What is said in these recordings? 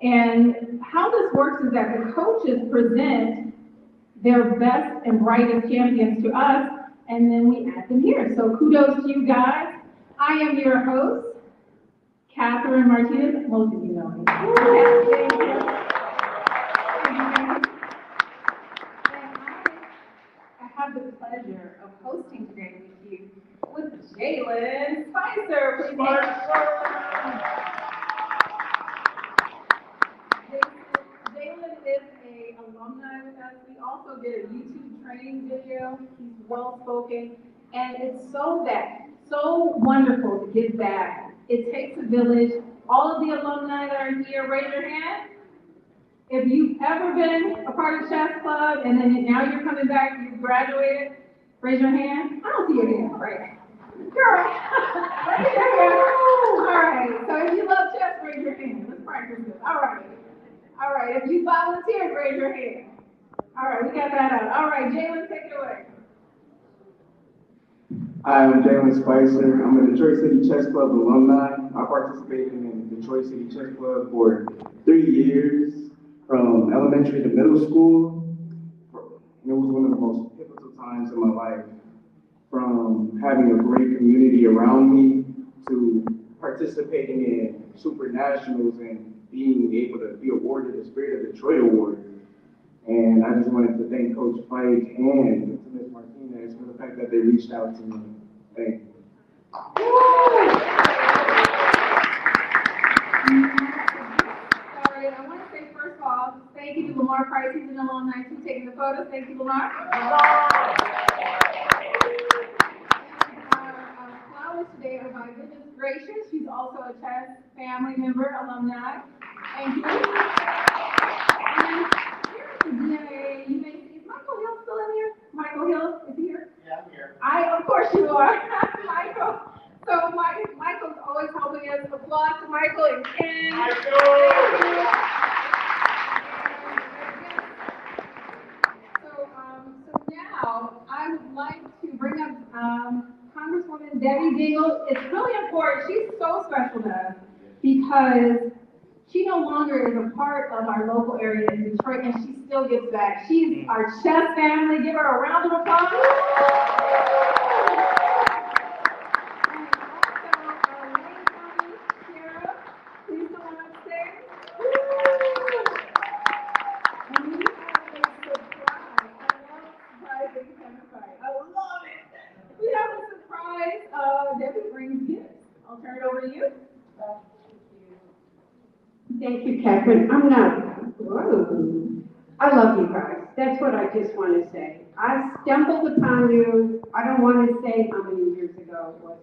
And how this works is that the coaches present their best and brightest champions to us, and then we add them here. So kudos to you guys. I am your host, Catherine Martinez. Most of you know me. I have the pleasure of hosting today with you with Jalen Spicer. Please Jalen is an alumni with us. We also did a YouTube training video. He's well-spoken, and it's so wonderful to give back. It takes a village. All of the alumni that are here, raise your hand. If you've ever been a part of chess club and then now you're coming back, you graduated, raise your hand. I don't see your hand, right? Girl, raise your hand. All right, so if you love chess, raise your hand. Let's practice this. All right, if you volunteered, raise your hand. All right, we got that out. All right, Jalen, take it away. Hi, I'm Jalen Spicer. I'm a Detroit City Chess Club alumni. I participated in Detroit City Chess Club for 3 years, from elementary to middle school. And it was one of the most pivotal times in my life, from having a great community around me to participating in super nationals and being able to be awarded the Spirit of Detroit Award. And I just wanted to thank Coach Pike and Ms. Martinez for the fact that they reached out to me. Thank you. All right, I want to say first of all, thank you to Lamar Price. He's an alumni too, taking the photos. Thank you, Lamar. Flowers today are by goodness gracious. She's also a chess family member, alumni. Thank you. And here's the DNA. You may see, is Michael Hill still in here? Michael Hill, is he here? Yeah, I'm here. Of course you are, Michael. So Michael's always helping us. Applause to Michael and Ken. Michael! So now I would like to bring up Congresswoman Dingle. It's really important. She's so special to us because she no longer is a part of our local area in Detroit, and she still gives back. She's our chess family. Give her a round of applause. I'll turn it over to you. Thank you, Kevin. I'm not, whoa. I love you guys. That's what I just want to say. I stumbled upon you, I don't want to say how many years ago it was.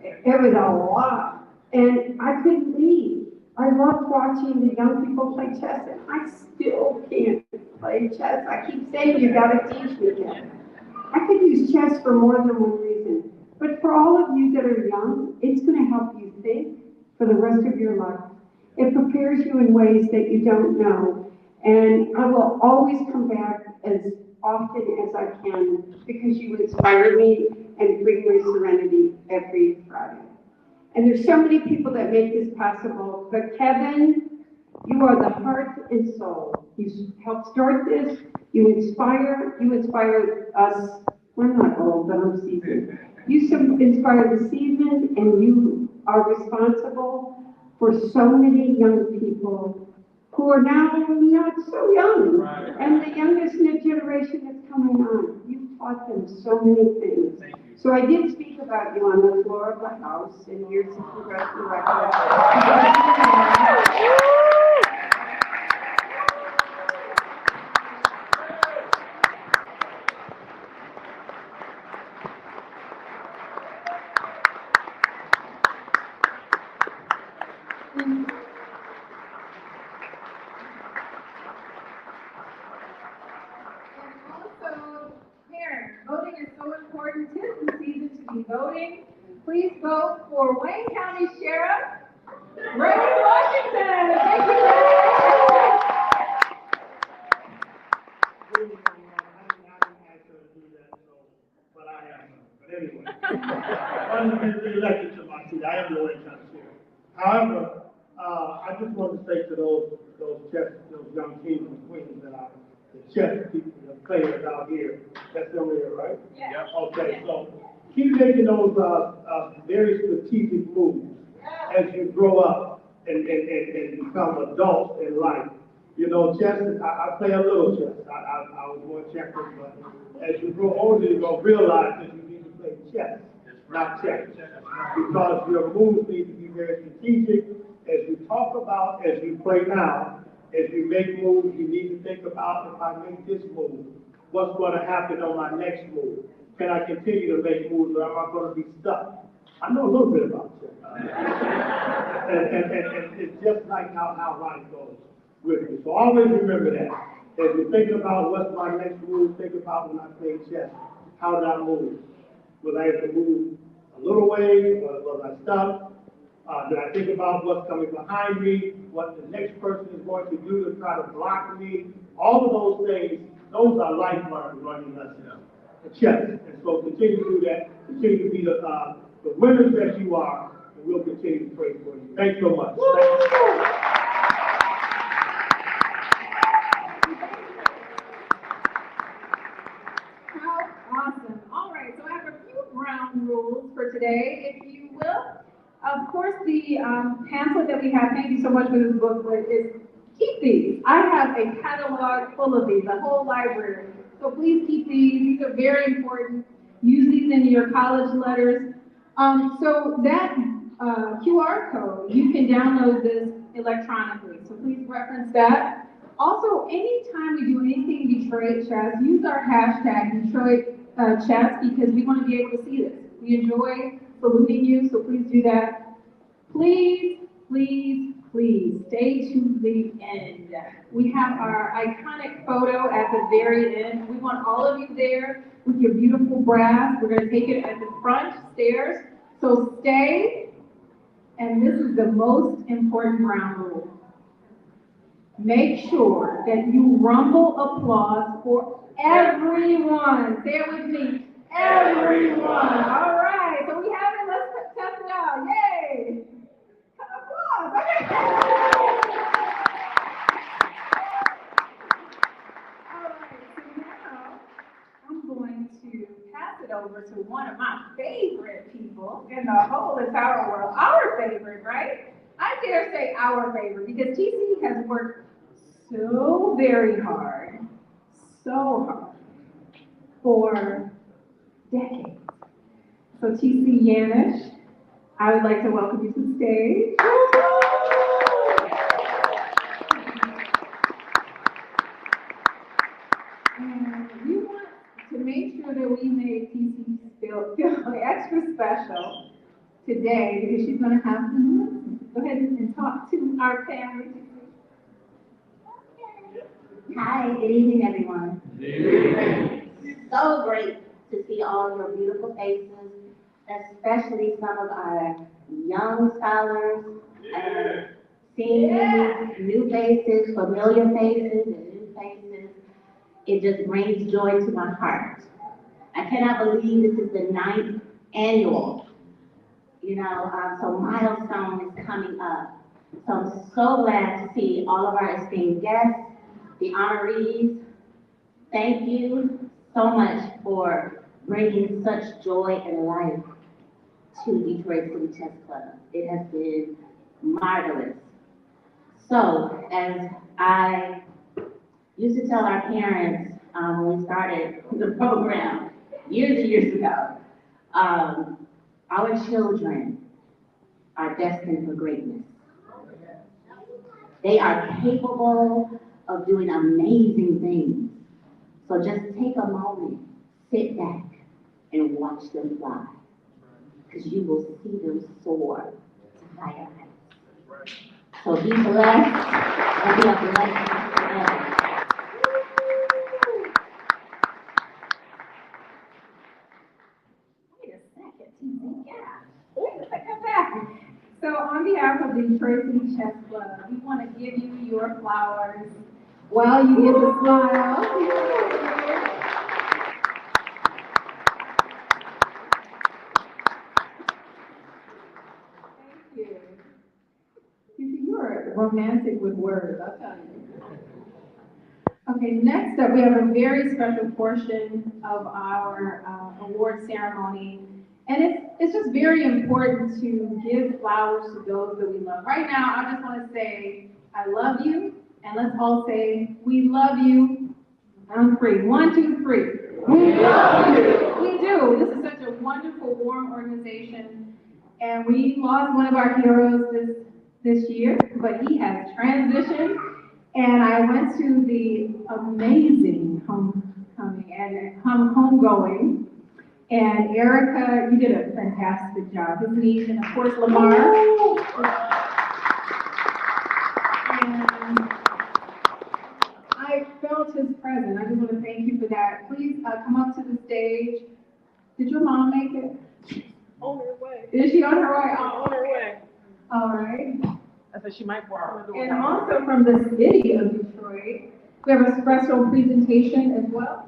It was a lot. And I couldn't leave. I loved watching the young people play chess, and I still can't play chess. I keep saying, you got to teach me again. I could use chess for more than one reason. But for all of you that are young, it's going to help you think for the rest of your life. It prepares you in ways that you don't know. And I will always come back as often as I can because you inspire me and bring me serenity every Friday. And there's so many people that make this possible. But Kevin, you are the heart and soul. You helped start this. You inspire us. We're not old, but I'm seasoned. You inspire the seasoned, and you are responsible for so many young people who are now not so young. Right. And the youngest generation that's coming on. You've taught them so many things. So I did speak about you on the floor of the House, and here's the congressional record. Voting is so important. 'Tis the season to be voting. Please vote for Wayne County Sheriff Redden Washington. Thank you. But anyway, I'm elected to my seat. I am the Wayne County Sheriff. However, I just want to say to those young kings and queens that are the chess people, the players out here, that's them here, right? Yeah. Okay, so keep making those very strategic moves as you grow up and become adults in life. You know, chess, I play a little chess. I was more checkers, but as you grow older, you're going to realize that you need to play chess, not chess. Because your moves need to be very strategic. As you talk about, as you play now, as you make moves, you need to think about, if I make this move, what's going to happen on my next move? Can I continue to make moves, or am I going to be stuck? I know a little bit about chess. And it's just like how life goes with you. So always remember that. As you think about what's my next move, think about when I play chess. How did I move? Was I able to move a little way? Was I stuck? Did I think about what's coming behind me? What the next person is going to do to try to block me? All of those things, those are life learning lessons. Chess. And so continue to do that. Continue to be the winners that you are, and we'll continue to pray for you. Thanks so much. Thank you. How awesome. All right, so I have a few ground rules for today, if you will. Of course, the pamphlet that we have, thank you so much for this booklet, is keep these. I have a catalog full of these, a whole library. So please keep these. These are very important. Use these in your college letters. So that QR code, you can download this electronically. So please reference that. Also, anytime we do anything Detroit Chess, use our hashtag Detroit Chess because we want to be able to see this. We enjoy saluting you, so please do that. Please, please, please stay to the end. We have our iconic photo at the very end. We want all of you there with your beautiful brass. We're going to take it at the front stairs. So stay, and this is the most important ground rule. Make sure that you rumble applause for everyone. Say it with me. Everyone. All right. So we have it. Let's test it out. Yay. Applause. Okay. All right. So now I'm going to pass it over to one of my favorite people in the whole entire world. Our favorite, right? I dare say our favorite because TC has worked so very hard, so hard for decades. So TC Yanish, I would like to welcome you to the stage. And we want to make sure that we make TC feel extra special today because she's going to have some announcements. Go ahead and talk to our family. Hi, good evening, everyone. So great to see all your beautiful faces, especially some of our young scholars, and seeing new faces, familiar faces, and new faces. It just brings joy to my heart. I cannot believe this is the 9th annual, so milestone is coming up. So I'm so glad to see all of our esteemed guests, the honorees. Thank you so much for bringing such joy and life to Detroit City Chess Club. It has been marvelous. So, as I used to tell our parents when we started the program years and years ago, our children are destined for greatness. They are capable of doing amazing things. So just take a moment, sit back, and watch them fly. Because you will see them soar to higher heights. So be blessed and be a blessing forever. Wait a second, TC, yeah. Wait a second, come back. So on behalf of the Detroit City Chess Club, we want to give you your flowers while you get to smile. Thank you. You see, you're romantic with words, I'll tell you. Okay, next up, we have a very special portion of our award ceremony. And it's just very important to give flowers to those that we love. Right now, I just want to say, I love you, and let's all say, we love you. On three. 1, 2, 3. We love you. We do. This is such a wonderful, warm organization. And we lost one of our heroes this year, but he has transitioned. And I went to the amazing homecoming and homegoing. And Erica, you did a fantastic job. His niece, and of course, Lamar. And I felt his presence. I just want to thank you for that. Please come up to the stage. Did your mom make it? On her way. Is she on her way? On her way. All right. I said she might walk through the And also from the city of Detroit, we have a special presentation as well.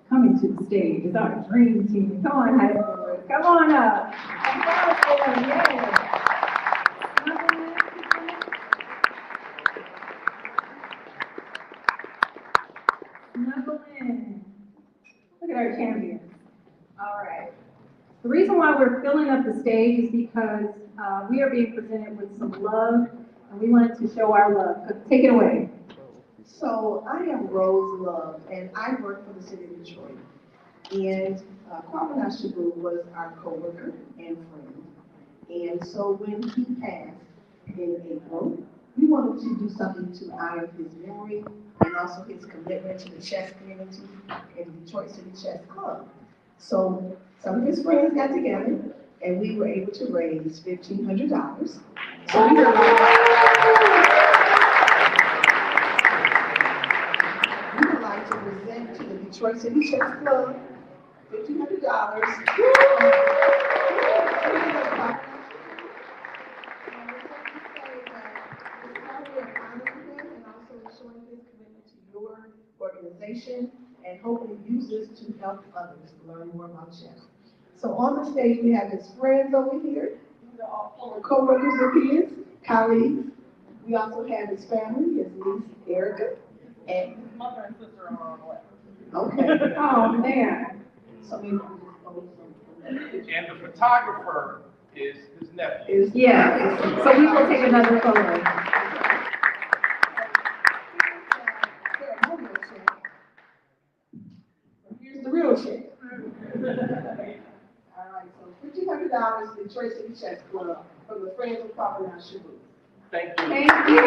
Coming to the stage is our dream team. Come on, high schoolers. Come on up. Come on, yeah. Snuggle in. Look at our champions. All right. The reason why we're filling up the stage is because we are being presented with some love, and we wanted to show our love. Take it away. So I am Rose Love, and I work for the city of Detroit. And Kwabena Shabu was our coworker and friend. And so when he passed in April, we wanted to do something to honor his memory and also his commitment to the chess community and the Detroit City Chess Club. So some of his friends got together, and we were able to raise $1,500. So we were like to present to the Detroit City Chess Club $1,500. Organization and hopefully use this to help others learn more about chess. So on the stage we have his friends over here, former co-workers of his, colleagues. We also have his family, his niece Erica, and His mother and sister are on the way. okay. Oh, man. So we And the photographer is his nephew. Yeah. So we will take another photo. Here's the real check. All right, so $1,500 Detroit City Chess Club from the Friends of Kwabena Shabu. Thank you. Thank you.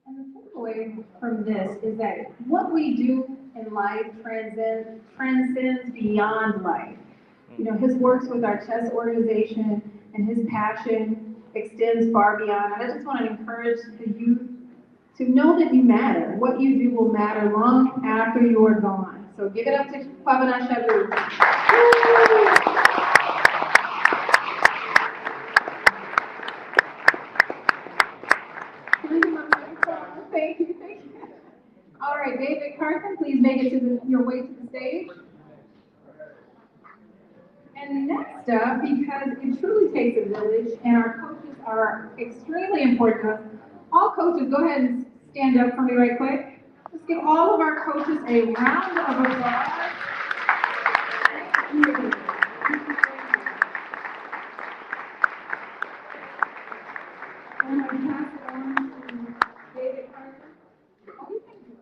And the takeaway from this is that what we do in life transcends beyond life. You know, his works with our chess organization and his passion extends far beyond. And I just want to encourage the youth to know that you matter. What you do will matter long after you are gone. So give it up to Kwabena Shabu. Thank you, thank you. All right, David Carthen, please make it to your way to the stage. And next up, because it truly takes a village, and our coaches are extremely important to us, all coaches, go ahead and stand up for me right quick. Let's give all of our coaches a round of applause. Thank you. And I pass it on to David Carter. Oh, thank you.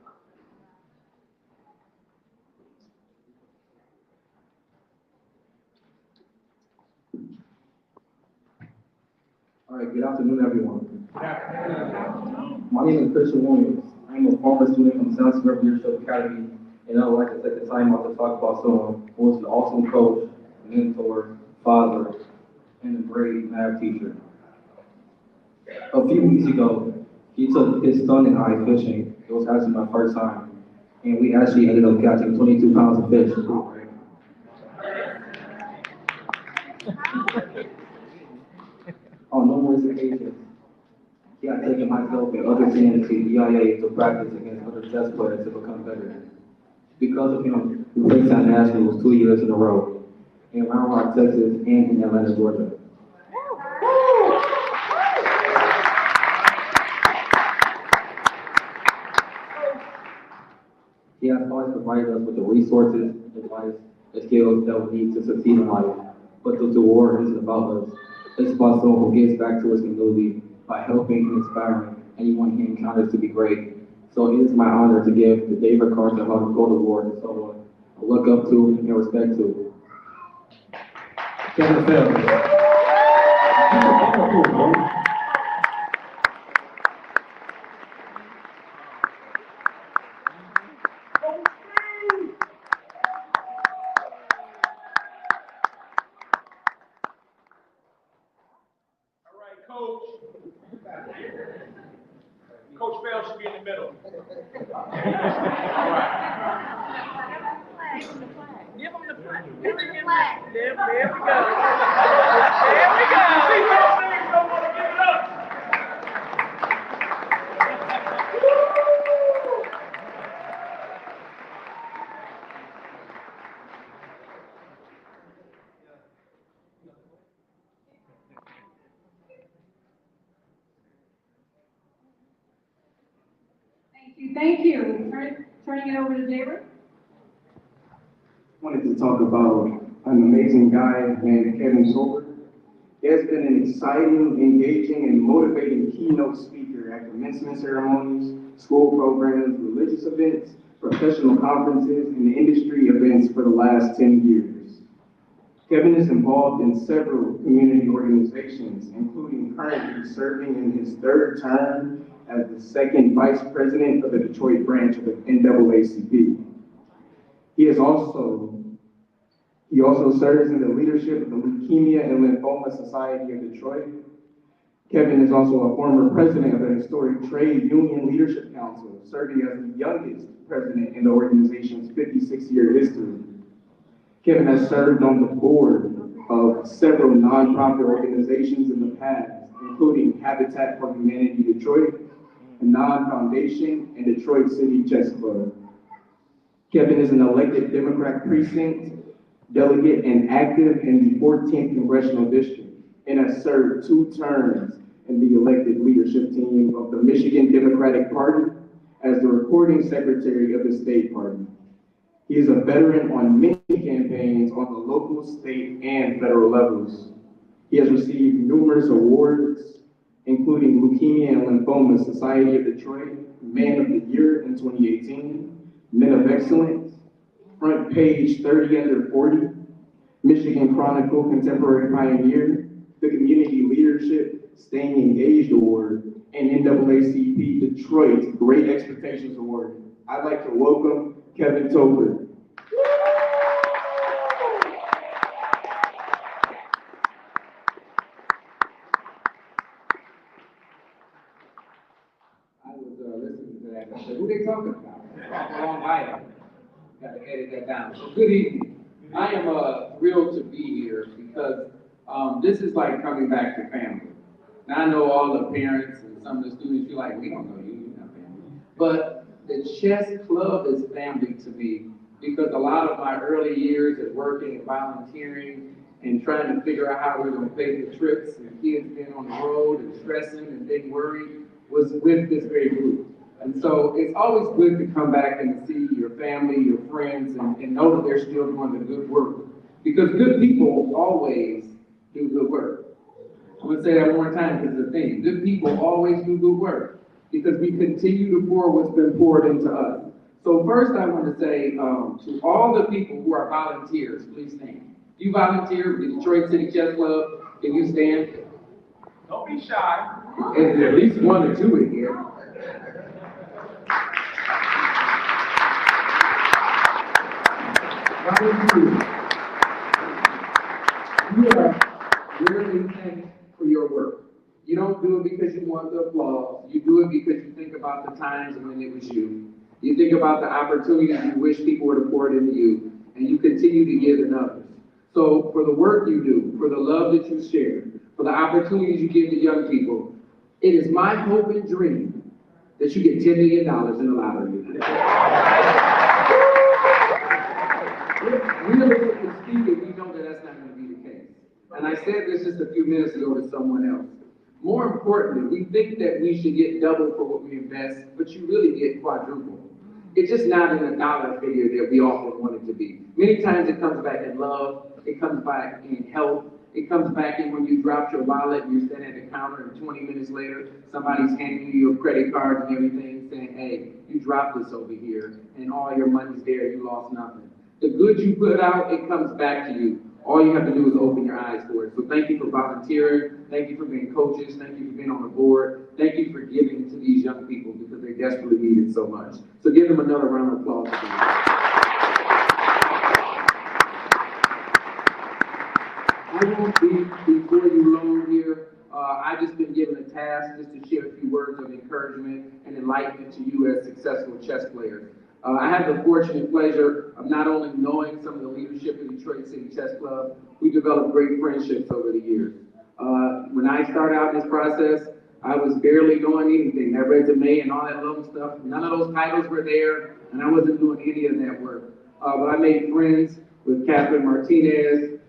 All right, good afternoon, everyone. My name is Christian Williams. I'm a former student from Samson Leadership Academy, and I would like to take the time out to talk about someone who was an awesome coach, mentor, father, and a great math teacher. A few weeks ago, he took his son and I fishing. It was actually my first time, and we actually ended up catching 22 pounds of fish. On numerous occasions, he has taken myself and other seniors to EIA to practice against other chess players to become better. Because of him, we placed at nationals 2 years in a row, in Round Rock, Texas, and in Atlanta, Georgia. He has always provided us with the resources, advice, and skills that we need to succeed in life. But the award isn't about us. It's about someone who gives back to his community by helping and inspiring anyone he encounters to be great. So it is my honor to give the David Carthen Gold Award to someone I look up to and respect to. Kevin Tolbert. Coach Bell should be in the middle. Give him the flag. There we go. There we go. There we go. See, those things don't want to give it up. Thank you. Turning it over to David. Wanted to talk about an amazing guy named Kevin Tolbert. He has been an exciting, engaging, and motivating keynote speaker at commencement ceremonies, school programs, religious events, professional conferences, and industry events for the last 10 years. Kevin is involved in several community organizations, including currently serving in his 3rd term as the 2nd Vice President of the Detroit branch of the NAACP. He also serves in the leadership of the Leukemia and Lymphoma Society of Detroit. Kevin is also a former president of the historic Trade Union Leadership Council, serving as the youngest president in the organization's 56-year history. Kevin has served on the board of several nonprofit organizations in the past, including Habitat for Humanity Detroit, a non-foundation, and Detroit City Chess Club. Kevin is an elected Democrat precinct delegate and active in the 14th Congressional District, and has served 2 terms in the elected leadership team of the Michigan Democratic Party as the recording secretary of the state party. He is a veteran on many campaigns on the local, state, and federal levels. He has received numerous awards, including Leukemia and Lymphoma Society of Detroit, Man of the Year in 2018, Men of Excellence, Front Page 30 Under 40, Michigan Chronicle Contemporary Pioneer, the Community Leadership Staying Engaged Award, and NAACP Detroit's Great Expectations Award. I'd like to welcome Kevin Tolbert. Listening to that, I said, who they talking about? Talk a long item. Got to edit that down. So good evening. I am thrilled to be here because this is like coming back to family. Now I know all the parents and some of the students feel like, we don't know you, you're not family. But the chess club is family to me because a lot of my early years at working and volunteering and trying to figure out how we're going to pay the trips and kids being on the road and stressing and being worried was with this very group. And so it's always good to come back and see your family, your friends, and know that they're still doing the good work. Because good people always do good work. I'm going to say that one more time because it's a thing. Good people always do good work because we continue to pour what's been poured into us. So first I want to say to all the people who are volunteers, please stand. If you volunteer with the Detroit City Chess Club, can you stand? Don't be shy. And there's at least 1 or 2 in here. You are really thanked for your work. You don't do it because you want the applause. You do it because you think about the times when it was you. You think about the opportunities you wish people would have poured into you, and you continue to give in others. So for the work you do, for the love that you share, for the opportunities you give to young people, it is my hope and dream that you get $10 million in the lottery. Realistically speaking, we know that that's not going to be the case. And I said this just a few minutes ago to someone else. More importantly, we think that we should get double for what we invest, but you really get quadruple. It's just not in a dollar figure that we often want it to be. Many times it comes back in love, it comes back in health, it comes back in when you dropped your wallet and you're standing at the counter and 20 minutes later, somebody's handing you your credit cards and everything saying, hey, you dropped this over here and all your money's there, you lost nothing. The good you put out, it comes back to you. All you have to do is open your eyes for it. So thank you for volunteering. Thank you for being coaches. Thank you for being on the board. Thank you for giving to these young people because they desperately need it so much. So give them another round of applause. I won't be before you long here. I've just been given a task just to share a few words of encouragement and enlightenment to you as successful chess players. I have the fortunate pleasure of not only knowing some of the leadership of Detroit City Chess Club, we developed great friendships over the years. When I started out in this process, I was barely doing anything. That resume and all that little stuff, none of those titles were there, and I wasn't doing any of that work. But I made friends with Captain Martinez,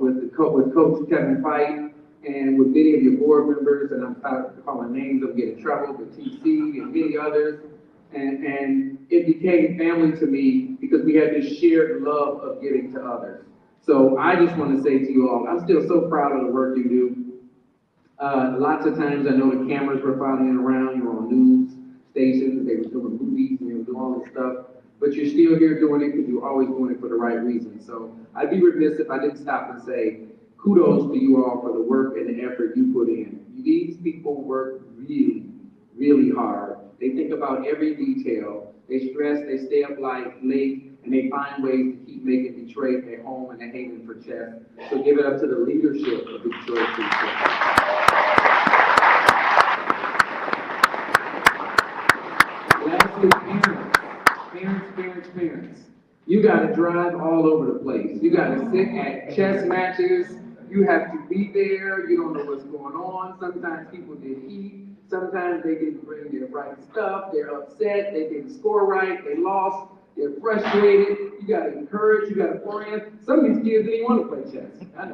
with Coach Kevin Tolbert, and with many of your board members, and I'm calling names, I'm getting in trouble, but TC and many others. And it became family to me because we had this shared love of giving to others. So I just want to say to you all, I'm still so proud of the work you do. Lots of times I know the cameras were following around, you were on news stations, they were doing movies, and they were doing all this stuff, but you're still here doing it because you're always doing it for the right reason. So I'd be remiss if I didn't stop and say kudos to you all for the work and the effort you put in. These people work really, really hard. They think about every detail. They stress, they stay up late, and they find ways to keep making Detroit a home and a haven for chess. So give it up to the leadership of the Detroit City Chess. Lastly, parents. You gotta drive all over the place. You gotta sit at chess matches. You have to be there. You don't know what's going on. Sometimes people didn't eat. Sometimes they didn't bring their right stuff. They're upset. They didn't score right. They lost. They're frustrated. You gotta encourage. You gotta pour in. Some of these kids didn't even want to play chess. I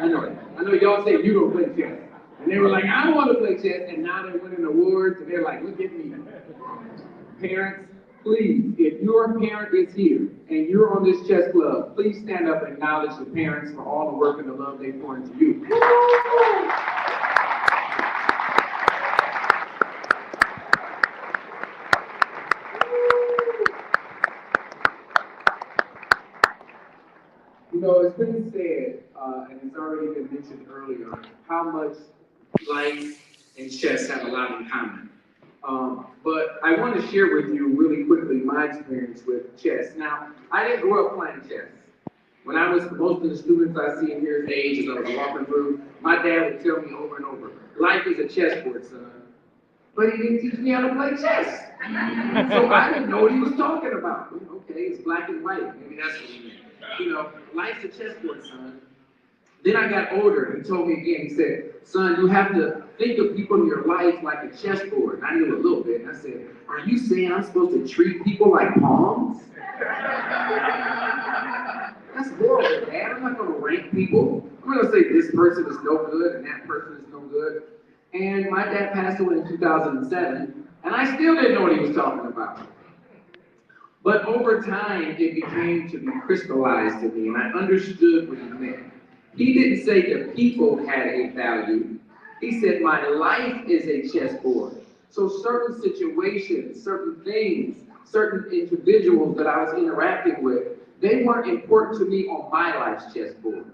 know. I know y'all say you don't play chess. And they were like, I don't want to play chess. And now they're winning awards. And they're like, look at me. Parents, please, if your parent is here and you're on this chess club, please stand up and acknowledge the parents for all the work and the love they pour into you. You know, it's been said, and it's already been mentioned earlier, how much life and chess have a lot in common. But I want to share with you really quickly my experience with chess. Now, I didn't grow up playing chess. When I was, most of the students I see in here's age, as I was walking through, my dad would tell me over and over, life is a chessboard, son. But he didn't teach me how to play chess. So I didn't know what he was talking about. Okay, it's black and white. Maybe that's what he meant. You know, life's a chessboard, son. Then I got older, and he told me again, he said, son, you have to think of people in your life like a chessboard. And I knew a little bit, and I said, are you saying I'm supposed to treat people like pawns? That's horrible, Dad. I'm not gonna rank people. I'm gonna say this person is no good, and that person is no good. And my dad passed away in 2007, and I still didn't know what he was talking about. But over time, it became to be crystallized to me, and I understood what he meant. He didn't say that people had a value. He said, my life is a chessboard. So certain situations, certain things, certain individuals that I was interacting with, they weren't important to me on my life's chessboard.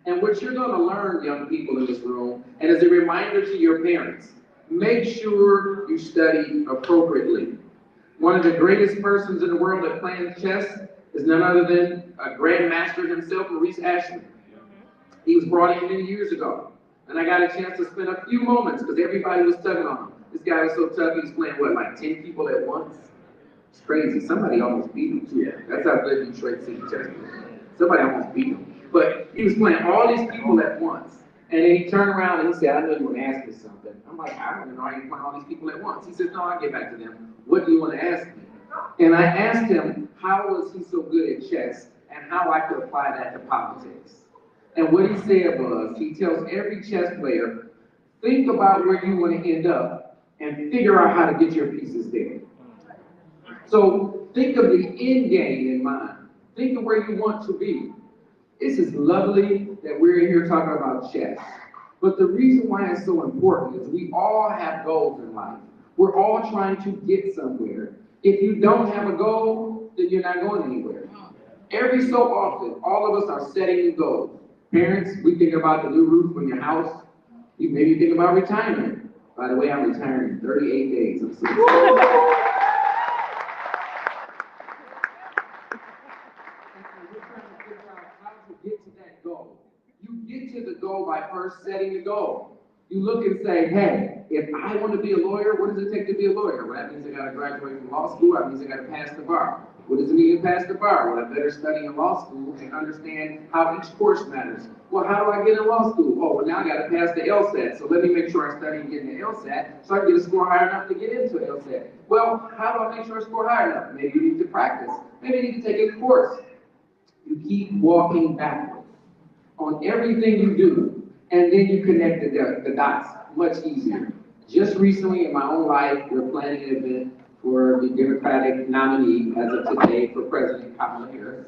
And what you're gonna learn, young people in this room, and as a reminder to your parents, make sure you study appropriately. One of the greatest persons in the world that plays chess is none other than a grandmaster himself, Maurice Ashman. He was brought in many years ago, and I got a chance to spend a few moments because everybody was tugging on him. This guy was so tough, he was playing, what, like 10 people at once? It's crazy. Somebody almost beat him, too. That's how good Detroit City Chess is. Somebody almost beat him. But he was playing all these people at once. And then he turned around and he said, I know you want to ask me something. I'm like, I don't know how you playing all these people at once. He said, no, I'll get back to them. What do you want to ask me? And I asked him, how was he so good at chess and how I could apply that to politics. And what he said was, he tells every chess player, think about where you want to end up and figure out how to get your pieces there. So think of the end game in mind. Think of where you want to be. This is lovely that we're here talking about chess. But the reason why it's so important is we all have goals in life. We're all trying to get somewhere. If you don't have a goal, then you're not going anywhere. Every so often, all of us are setting new goals. Parents, we think about the new roof on your house. You maybe think about retirement. By the way, I'm retiring in 38 days. I'm so excited. Get to that goal. You get to the goal by first setting the goal. You look and say, hey, if I want to be a lawyer, what does it take to be a lawyer? Well, that means I got to graduate from law school. That means I got to pass the bar. What does it mean to pass the bar? Well, I better study in law school and understand how each course matters. Well, how do I get in law school? Oh, well, now I got to pass the LSAT. So let me make sure I study and get in the LSAT so I can get a score high enough to get into LSAT. Well, how do I make sure I score high enough? Maybe you need to practice. Maybe you need to take a course. You keep walking backwards on everything you do, and then you connect the dots much easier. Just recently in my own life, we're planning an event for the Democratic nominee as of today for President Kamala Harris.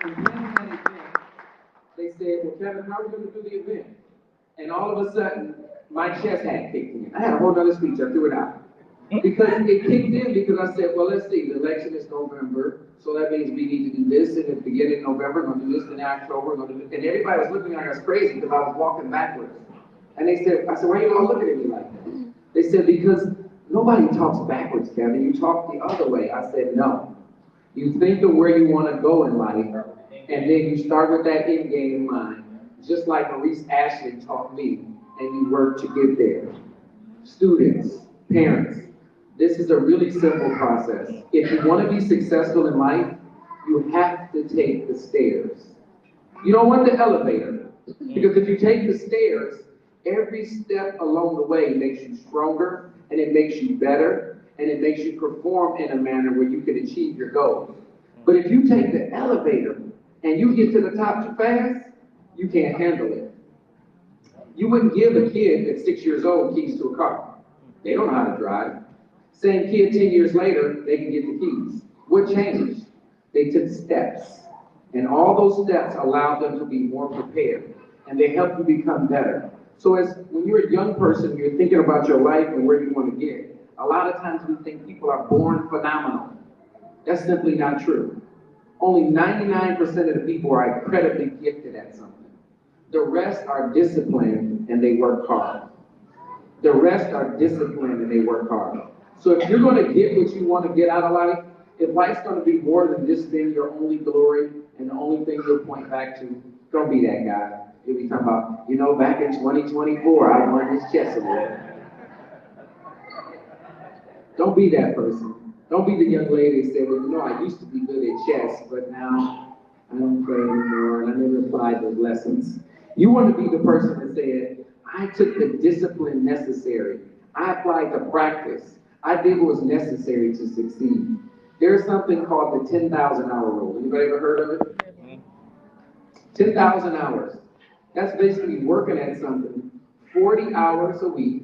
And planning that event, they said, well, Kevin, how are we going to do the event? And all of a sudden, my chest had kicked in. I had a whole other speech, I threw it out. Because it kicked in because I said, well, let's see, the election is November, so that means we need to do this in the beginning of November, we're going to do this in October, we're going to do this. And everybody was looking at us crazy because I was walking backwards. And I said, why are you all looking at me like that? They said, because nobody talks backwards, Kevin, you talk the other way. I said, no. You think of where you want to go in life, and then you start with that end game in mind, just like Maurice Ashley taught me, and you work to get there. Students, parents, this is a really simple process. If you want to be successful in life, you have to take the stairs. You don't want the elevator, because if you take the stairs, every step along the way makes you stronger, and it makes you better, and it makes you perform in a manner where you can achieve your goals. But if you take the elevator and you get to the top too fast, you can't handle it. You wouldn't give a kid at 6 years old keys to a car. They don't know how to drive. Same kid 10 years later, they can get the keys. What changed? They took steps. And all those steps allowed them to be more prepared. And they help you become better. So when you're a young person, you're thinking about your life and where you want to get. A lot of times we think people are born phenomenal. That's simply not true. Only 99% of the people are incredibly gifted at something. The rest are disciplined and they work hard. The rest are disciplined and they work hard. So if you're going to get what you want to get out of life, if life's going to be more than just being your only glory and the only thing you'll point back to, don't be that guy. You'll be talking about, back in 2024, I won this chess award. Don't be that person. Don't be the young lady that said, well, I used to be good at chess, but now I don't play anymore, and I never applied those lessons. You want to be the person that said, I took the discipline necessary. I applied the practice. I did what was necessary to succeed. There's something called the 10,000 hour rule. Anybody ever heard of it? 10,000 hours. That's basically working at something 40 hours a week,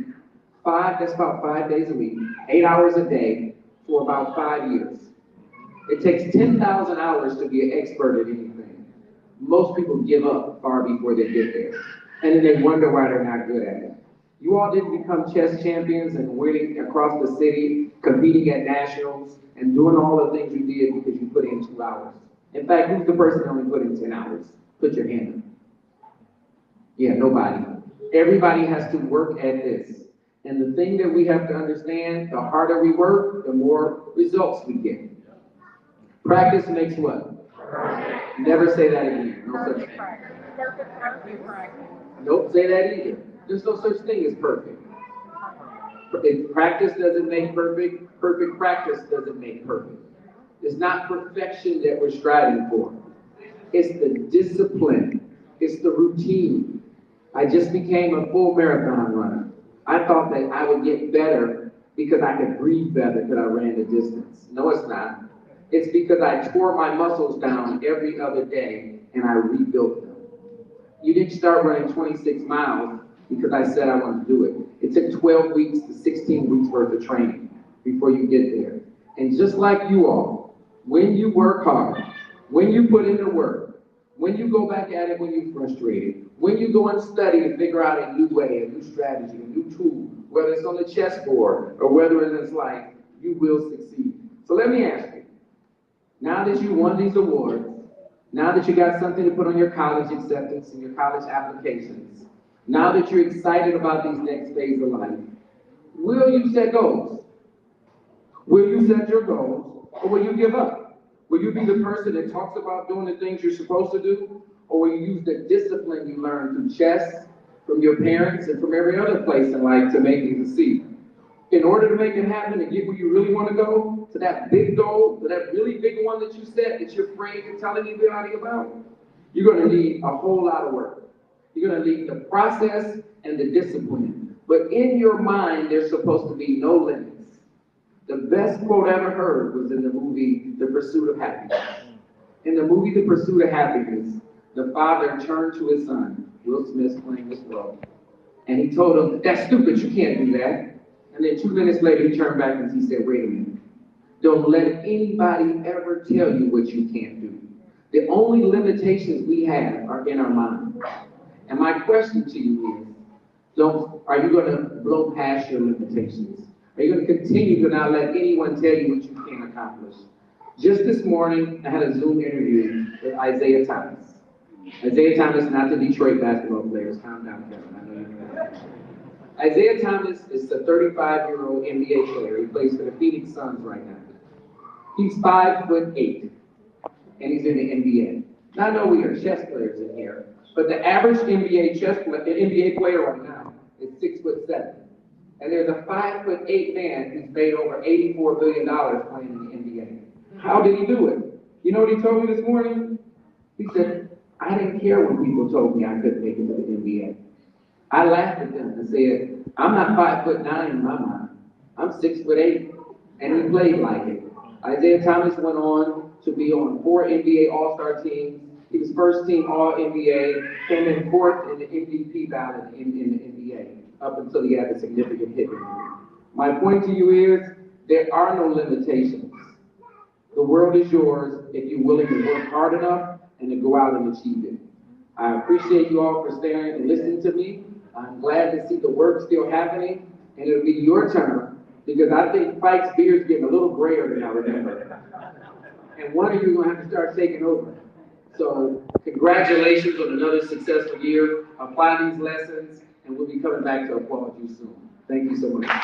that's about 5 days a week, 8 hours a day for about 5 years. It takes 10,000 hours to be an expert at anything. Most people give up far before they get there. And then they wonder why they're not good at it. You all didn't become chess champions and winning across the city, competing at nationals, and doing all the things you did because you put in 2 hours. In fact, who's the person that only put in 10 hours? Put your hand up. Yeah, nobody. Everybody has to work at this. And the thing that we have to understand, the harder we work, the more results we get. Practice makes what? Never say that again. No such thing. Don't say that either. There's no such thing as perfect. Practice doesn't make perfect, perfect practice doesn't make perfect. It's not perfection that we're striving for. It's the discipline. It's the routine. I just became a full marathon runner. I thought that I would get better because I could breathe better because I ran the distance. No, it's not. It's because I tore my muscles down every other day and I rebuilt them. You didn't start running 26 miles because I said I wanted to do it. It took 12 weeks to 16 weeks worth of training before you get there. And just like you all, when you work hard, when you put in the work, when you go back at it when you're frustrated, when you go and study to figure out a new way, a new strategy, a new tool, whether it's on the chessboard or whether it's life, you will succeed. So let me ask you, now that you won these awards, now that you got something to put on your college acceptance and your college applications, now that you're excited about these next phase of life, will you set goals? Will you set your goals, or will you give up? Will you be the person that talks about doing the things you're supposed to do, or will you use the discipline you learned through chess, from your parents, and from every other place in life to make you succeed? In order to make it happen and get where you really want to go, to that big goal, to that really big one that you set that you're afraid of telling anybody about, you're going to need a whole lot of work. You're going to need the process and the discipline. But in your mind, there's supposed to be no limits. The best quote I ever heard was in the movie, The Pursuit of Happiness. In the movie, The Pursuit of Happiness, the father turned to his son, Will Smith playing this role, and he told him, "That's stupid, you can't do that." And then 2 minutes later, he turned back and he said, "Wait a minute. Don't let anybody ever tell you what you can't do. The only limitations we have are in our mind." And my question to you is, are you going to blow past your limitations? Are you going to continue to not let anyone tell you what you can't accomplish? Just this morning, I had a Zoom interview with Isaiah Thomas. Isaiah Thomas, not the Detroit basketball players. Calm down, Kevin. I know you know. Isaiah Thomas is a 35-year-old NBA player. He plays for the Phoenix Suns right now. He's 5'8", and he's in the NBA. Now, I know we are chess players in here, but the average NBA player right now is 6'7". And there's a 5'8" man who's made over $84 billion playing in the NBA. How did he do it? You know what he told me this morning? He said, "I didn't care when people told me I couldn't make it to the NBA. I laughed at them and said, I'm not 5'9" in my mind. I'm 6'8", and he played like it." Isaiah Thomas went on to be on 4 NBA All-Star teams. He was first team All-NBA, came in 4th in the MVP ballot in the NBA, up until he had a significant hit. My point to you is, there are no limitations. The world is yours if you're willing to work hard enough and to go out and achieve it. I appreciate you all for staying and listening to me. I'm glad to see the work still happening, and it'll be your turn, because I think Spike's beard's getting a little grayer than I remember. And one of you is going to have to start taking over. So congratulations on another successful year. Apply these lessons, and we'll be coming back to applaud you soon. Thank you so much. Thank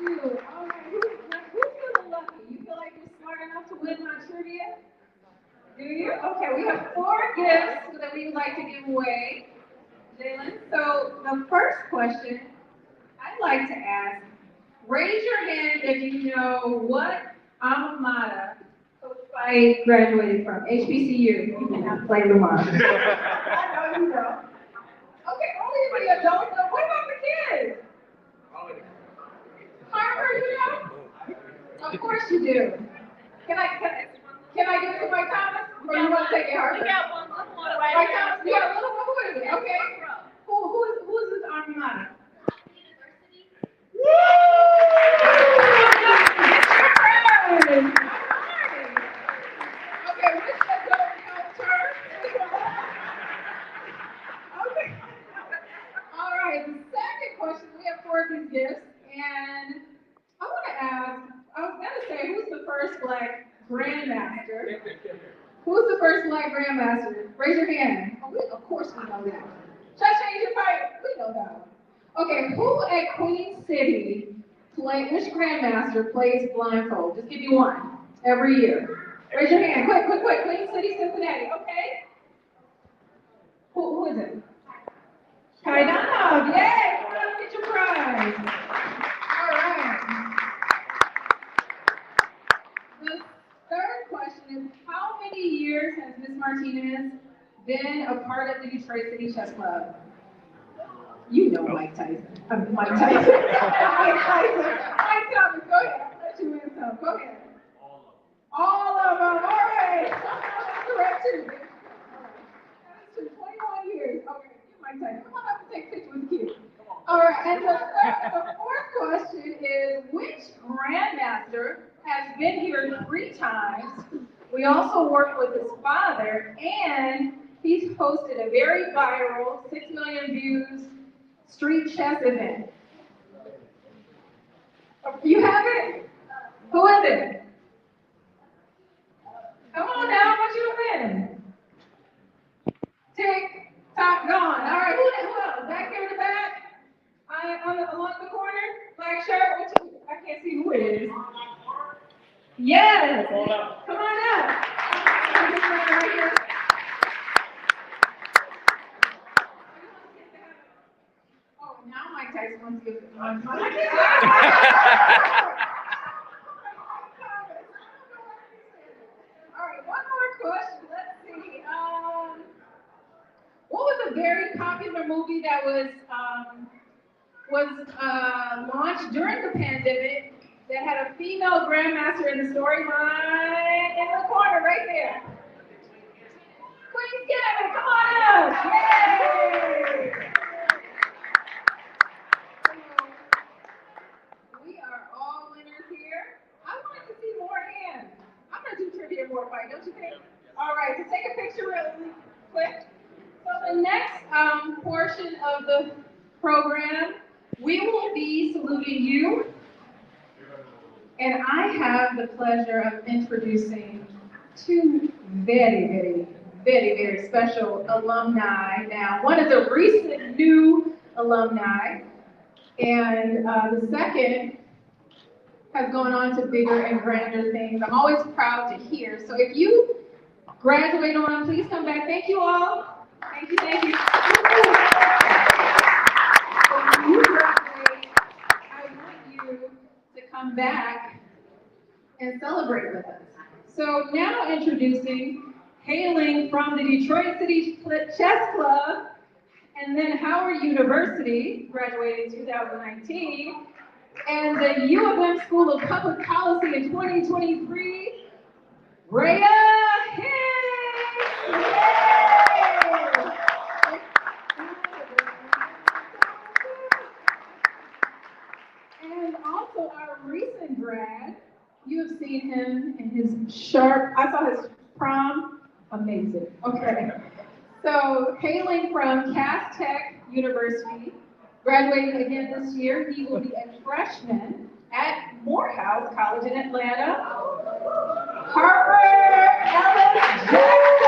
you. All right, who's feeling lucky? You feel like you're smart enough to win my trivia? Do you? Okay, we have 4 gifts that we would like to give away, Jalen. So the first question I'd like to ask, raise your hand if you know what alma mater Coach Spike graduated from. HBCU. You can have to play them up. I know you know. Okay, only if you don't know. What about the kids? Harper, you know? Of course you do. Can I give it to Mike Thomas? Or you want to take it, Harper? We got one little one right Mike here. Thomas, you got a little one? Who is it? Okay. Who is this alma mater? Woo! Okay, which adult helped her? Okay. All right, the second question, we have 4 of these gifts, and I want to ask, I was going to say, who's the first Black Grandmaster? Who's the first Black Grandmaster? Raise your hand. Oh, of course we know that. Should I change your pipe? We know that one. Okay, who at Queen City, which Grandmaster plays blindfold? Just give me one every year. Raise your hand, quick. Queen City, Cincinnati, okay? Who is it? Kaidana, yay! Come on, get your prize. All right. The third question is, how many years has Ms. Martinez been a part of the Detroit City Chess Club? You know Mike Tyson. Mike Tyson. Mike Tyson. Mike Thomas, go ahead. I'll let you win some. Go ahead. All of them. All right. That's correct too. That's true. 21 years. Okay. Mike Tyson. Come on up and take a picture with the kids. All right. And the fourth question is, which grandmaster has been here 3 times? We also worked with his father, and he's hosted a very viral 6 million views street chess event. You have it? Who is it? Come on now, what you doing? Tick, tock, gone. All right, who else? Back here in the back? Along the corner? Black shirt? I can't see who it is. Yes! Come on up. Right here. Oh, now Mike Tyson wants to give it one. All right, one more question. Let's see. What was a very popular movie that was launched during the pandemic that had a female grandmaster in the storyline in the corner right there? Queen's Gambit, come on up! Yay! We are all winners here. I wanted to see more hands. I'm gonna do trivia more fight, don't you think? All right, so take a picture really quick. So the next portion of the program, we will be saluting you. And I have the pleasure of introducing 2 very special alumni. Now, one is a recent new alumni, and the second has gone on to bigger and grander things. I'm always proud to hear. So if you graduate on, please come back. Thank you all. Thank you, thank you. When you graduate, I want you to come back and celebrate with us. So now introducing, hailing from the Detroit City Chess Club and then Howard University, graduated in 2019, and the U of M School of Public Policy in 2023, Braya Hicks! And also our recent grad, you have seen him in his sharp, I saw his prom, amazing. Okay. So hailing from Cass Tech University, graduating again this year, he will be a freshman at Morehouse College in Atlanta. Harper Ellis Jackson!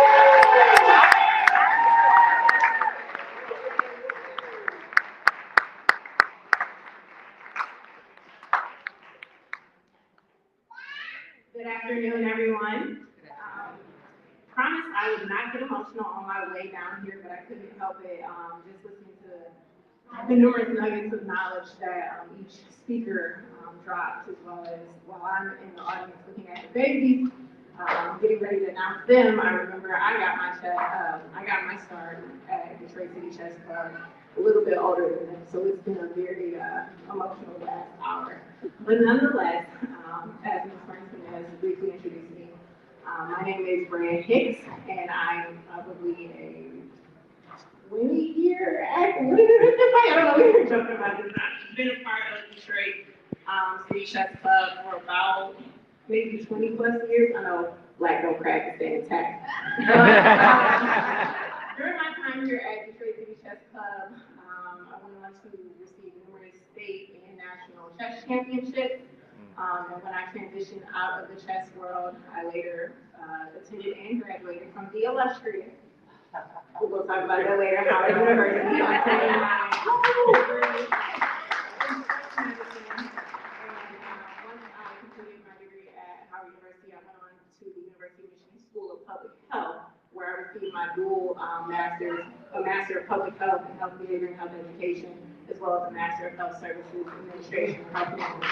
Good afternoon, everyone. Promise I would not get emotional on my way down here, but I couldn't help it. Just listening to the numerous nuggets of knowledge that each speaker dropped, as well as while I'm in the audience looking at the babies, getting ready to announce them. I remember I got my start at Detroit City Chess Club a little bit older than them, so it's been a very emotional last hour. But nonetheless, as Ms. Martinez briefly introduced me, my name is Braya Hicks, and I'm probably a 20-year active. I don't know, we were joking about this. I've been a part of Detroit City Chess Club for about maybe 20 plus years. I know Black Don't Crack is staying intact. During my time here at Detroit City Chess Club, I went on to receive numerous state and national chess championships. And when I transitioned out of the chess world, I later attended and graduated from the illustrious. We'll talk about that later, Howard University. I obtained my degree in sports medicine. And once I completed my degree at Howard University, I went on to the University of Michigan School of Public Health, where I received my dual master's of of Public Health and Health Behavior and Health Education, as well as a Master of Health Services Administration and Health Management.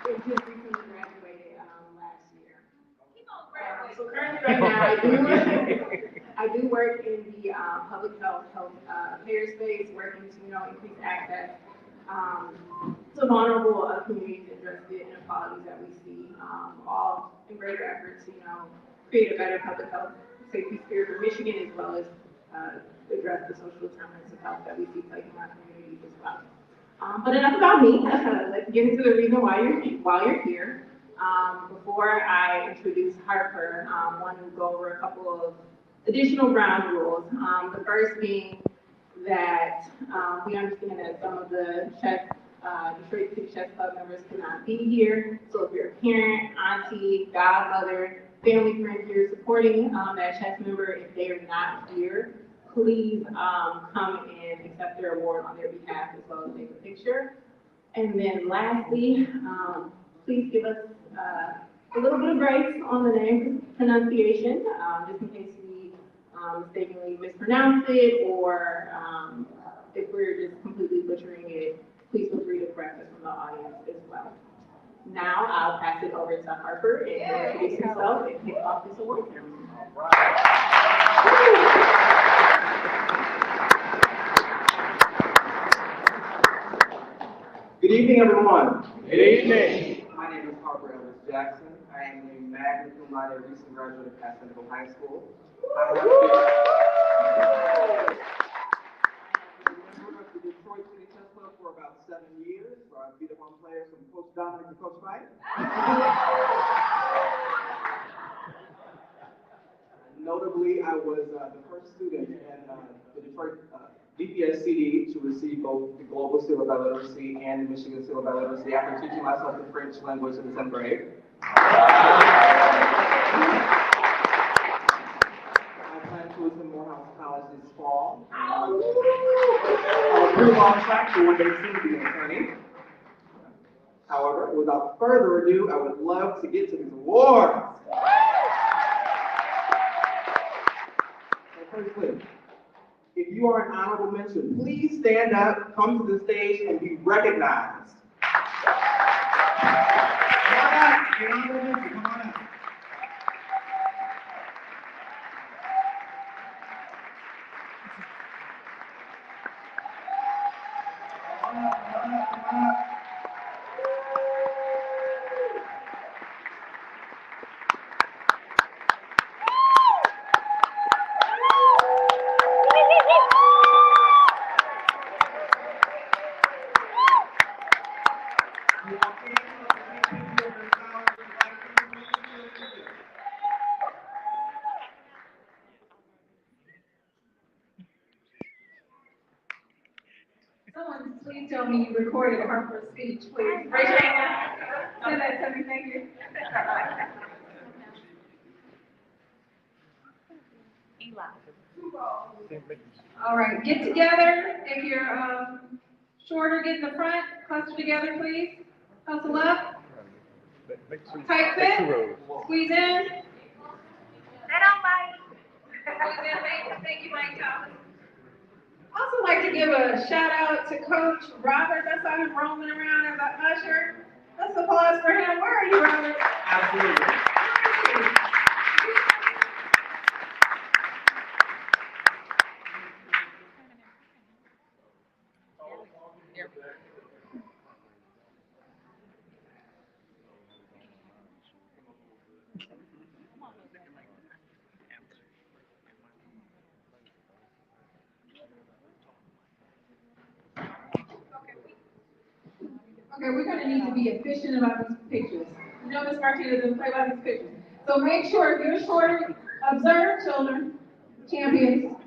It just recently graduated last year. So currently right now, I do work in the public health payer space, working to, increase access to vulnerable communities and address the inequalities that we see, all in greater efforts to, create a better public health safety spirit for Michigan, as well as address the social determinants of health that we see plaguing our communities as well. But enough about me. Let's get into the reason why you're here. Before I introduce Harper, I want to go over a couple of additional ground rules. The first being that we understand that some of the Detroit City Chess Club members cannot be here. So if you're a parent, auntie, godmother, family friend here supporting that chess member, if they are not here, please come and accept their award on their behalf, as well as take a picture. And then lastly, please give us a little bit of grace on the name pronunciation, just in case we mistakenly mispronounce it, or if we're just completely butchering it, please feel free to correct us from the audience as well. Now I'll pass it over to Harper and introduce himself and kick off this award ceremony. Good evening, everyone. Good evening. My name is Harper Jackson. I am a magna cum laude recent graduate of Dingle High School. I have been a member of the Detroit City Chess Club for about 7 years, where I've beat up on players from Coach Dominic to Coach Mike. Notably, I was the first student in the Detroit DPS-CD to receive both the Global Seal of Literacy and the Michigan Seal of Literacy after teaching myself the French language in the 10th grade. I plan to attend Morehouse College this fall. I was pretty on track to one day soon to be an attorney. However, without further ado, I would love to get to these awards. So firstly, if you are an honorable mention, please stand up, come to the stage, and be recognized. Come on up, you're an honorable mention, come on up. Someone please tell me you recorded Harper's speech, please. Raise your hand. Send that to me, thank you. All right, get together. If you're shorter, get in the front. Cluster together, please. Hustle up. Tight fit. Squeeze in. Sit on, Mike. Squeeze in. Thank you, Mike Thomas. Also like to give a shout out to Coach Robert. I saw him roaming around as an usher. Let's applause for him. Where are you, Robert? Absolutely. Okay, we're going to need to be efficient about these pictures. You know Ms. Martinez doesn't play by these pictures. So make sure if you're shorter, observe children, champions.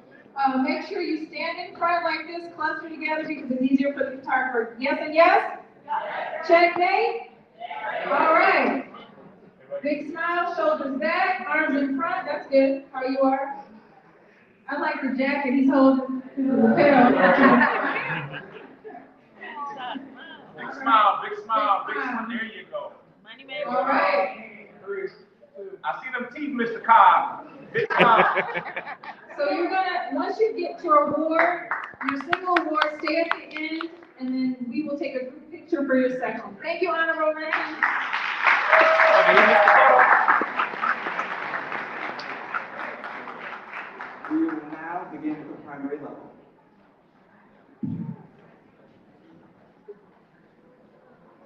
Make sure you stand in front like this, cluster together because it's easier for the photographer. Yes and yes? Checkmate? All right. Big smile, shoulders back, arms in front. That's good. How you are? I like the jacket he's holding. Big smile, big smile, big smile. There you go. All right. I see them teeth, Mr. Cobb. So you're gonna, once you get your award, your single award, stay at the end, and then we will take a group picture for your second. Thank you, honorable mention. We will now begin with the primary level.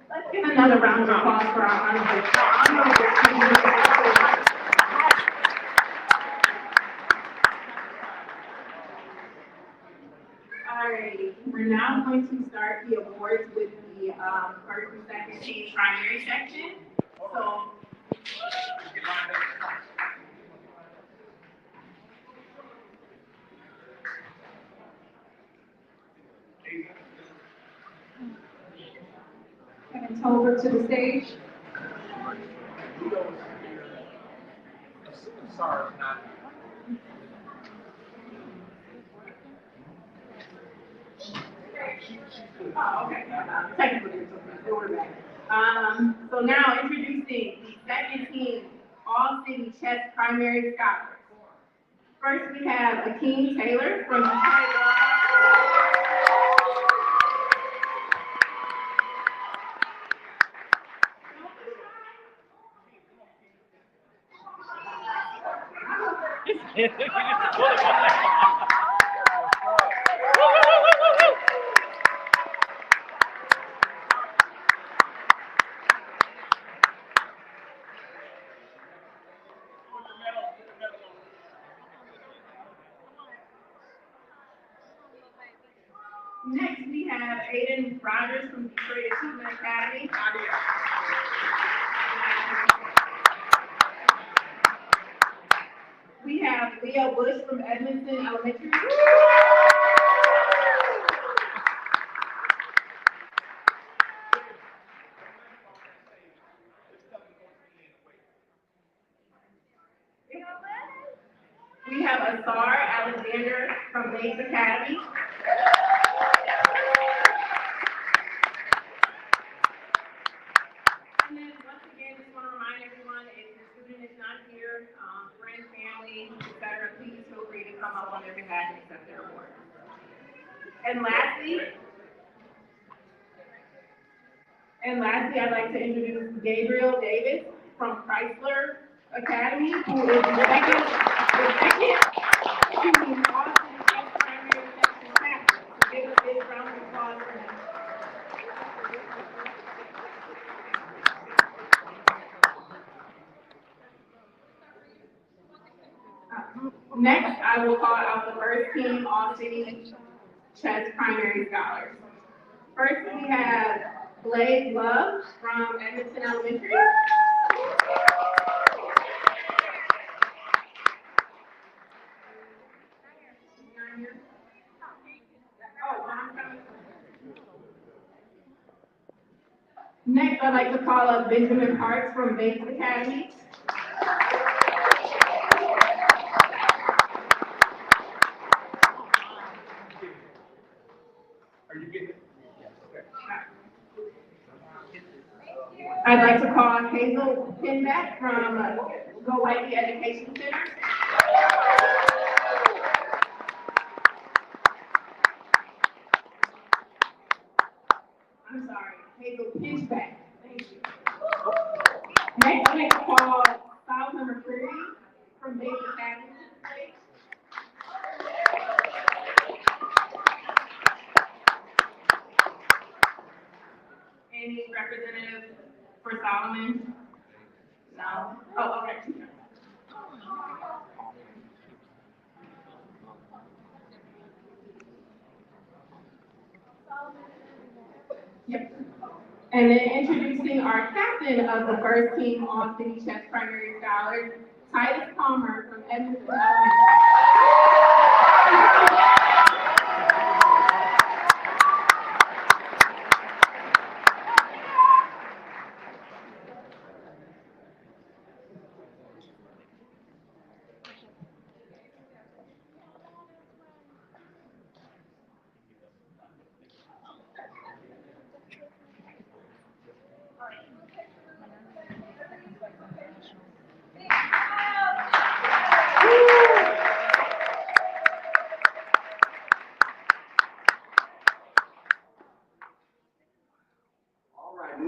Let's give another round of applause for our honorable students. Alrighty, we're now going to start the awards with the first and second team primary section. So. Kevin Tolbert to the stage. Sorry, not. Oh, okay. Technically, we're back. So now introducing the second team All-City Chess Primary Scholars. First, we have Akeem Taylor from Detroit. Next, we have Aiden Rogers from Detroit Achievement Academy. We have Leah Bush from Edmonton Elementary. We have Asar Alexander from Bates Academy. And then once again, just want to remind everyone, if your student is not here, friends, family, etc., please feel free to come up on their behalf and accept their award. And lastly, I'd like to introduce Gabriel Davis from Chrysler Academy, who is the second to the Austin Chess Primary Section Chapter. So give a big round of applause for him. Next, I will call out the first team All-City Chess Primary Scholars. First, we have Blaze Love from Edmonton Elementary. Next, I'd like to call up Benjamin Parks from Bates Academy. Are you getting it? I'd like to call Hazel Pinback from Go Whitey Education Center. I'm sorry, Hazel Pinchback. Thank you. Next, I'd like to call Solomon McCreary from Bates Academy. Any representative for Solomon? No? Oh, okay. Yep. And then introducing our captain of the first team All-City Chess Primary Scholars, Titus Palmer from Edmonton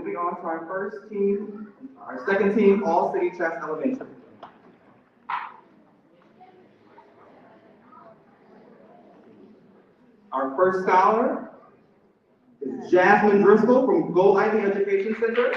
moving on to our second team, All City Chess Elementary. Our first scholar is Jasmine Driscoll from Gold Ivy Education Center.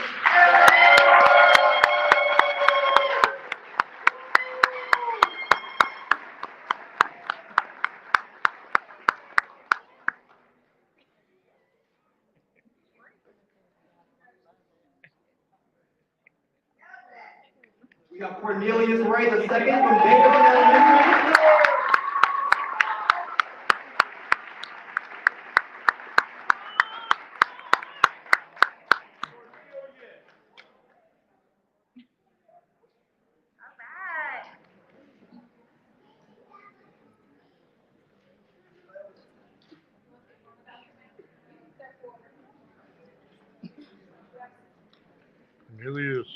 We have Cornelius Ray II from Davidson Elementary. Cornelius.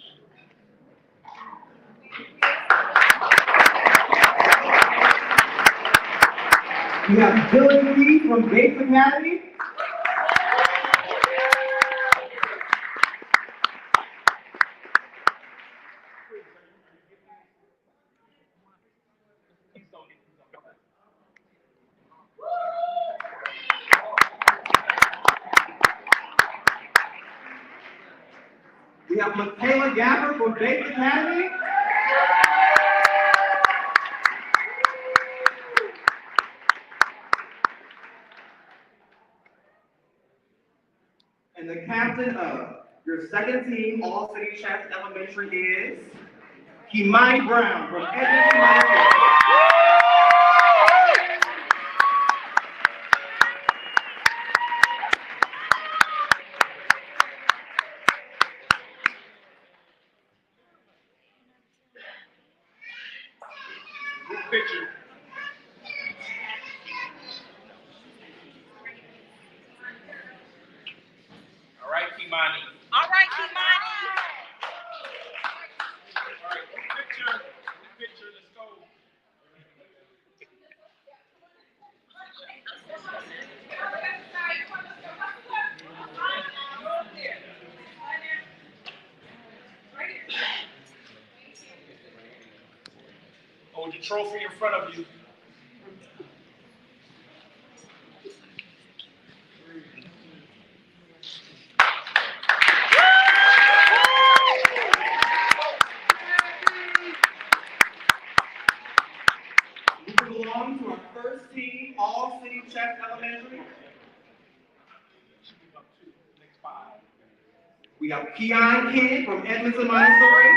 We have Dylan Lee from Bates Academy. We have Michaela Gapper from Bates Academy. And the captain of your second team, All City Chess Elementary, is Kimani Brown from Edmonton, Miami. Picture. All right, Kimani. All right, Kimani. All right, picture. Picture. Let's go. Hold your trophy in front of you. Moving along to our first team, All City Chess Elementary. Next five. We have Keon Kidd from Edmonton, Montessori.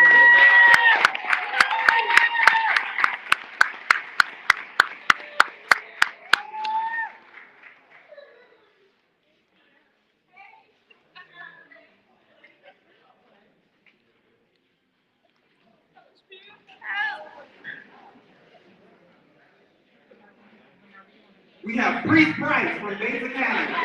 We have Priest Price from Bates Academy.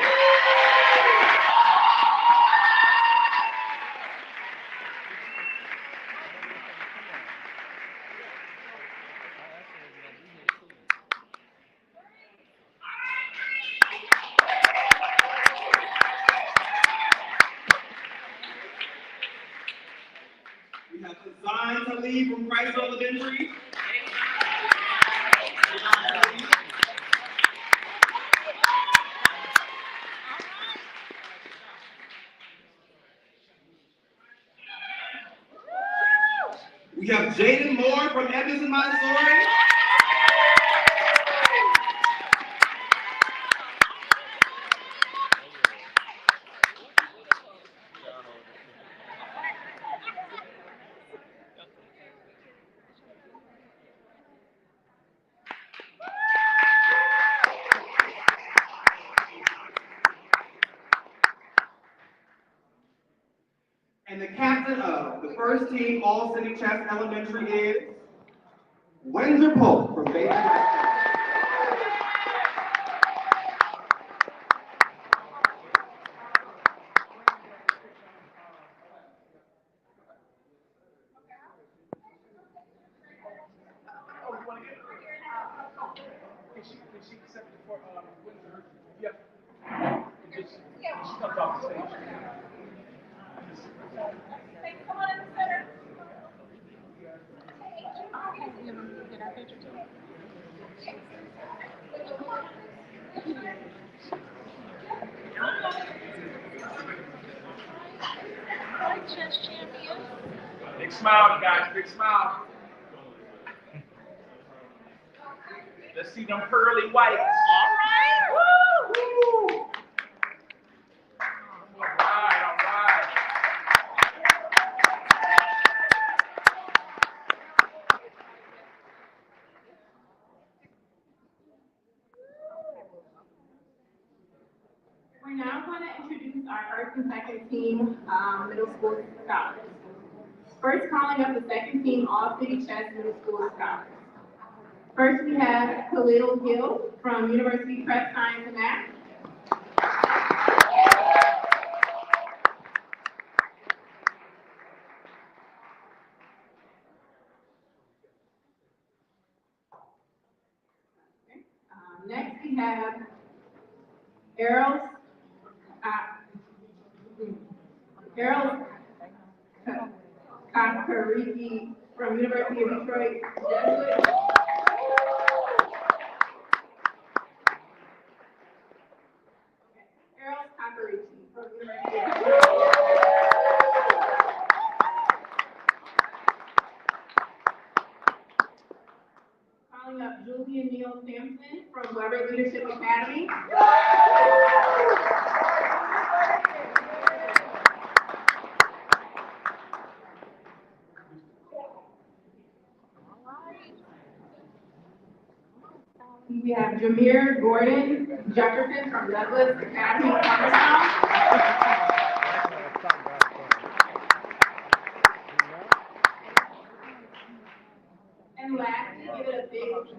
We have Design to Lead from Christ Elementary. We have Jaden Moore from Edmonton, Montessori. And the captain of the first team, All City Chess Elementary, is Windsor Pope from Bates Academy. She accepted for Windsor. Yep. She comes off the stage. Hey, come on in the center. Get our picture too. Hi, chess champion. Big smile, guys, big smile. Let's see them pearly whites. All right. Woo! All right, all right. We're now going to introduce our first and second team middle school scholars. First, calling up the second team All-City Chess Middle School Scholars. First, we have Khalil Gill from University Prep Science and Math. Next, we have Errol Kakariki from University of Detroit, Jesuit. Errol Kakariki from University of Detroit. Calling up Julian Neal Samson from Weber Leadership Academy. We have Jameer Gordon Jefferson from Douglas Academy of Cornerstone. And lastly, give it a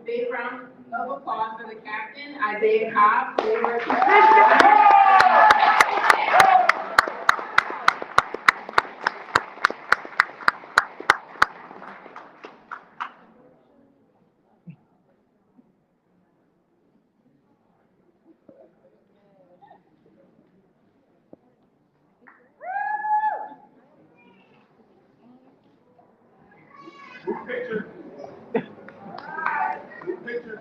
big round of applause for the captain, Isaiah Cobb, from University of Group picture. Group picture.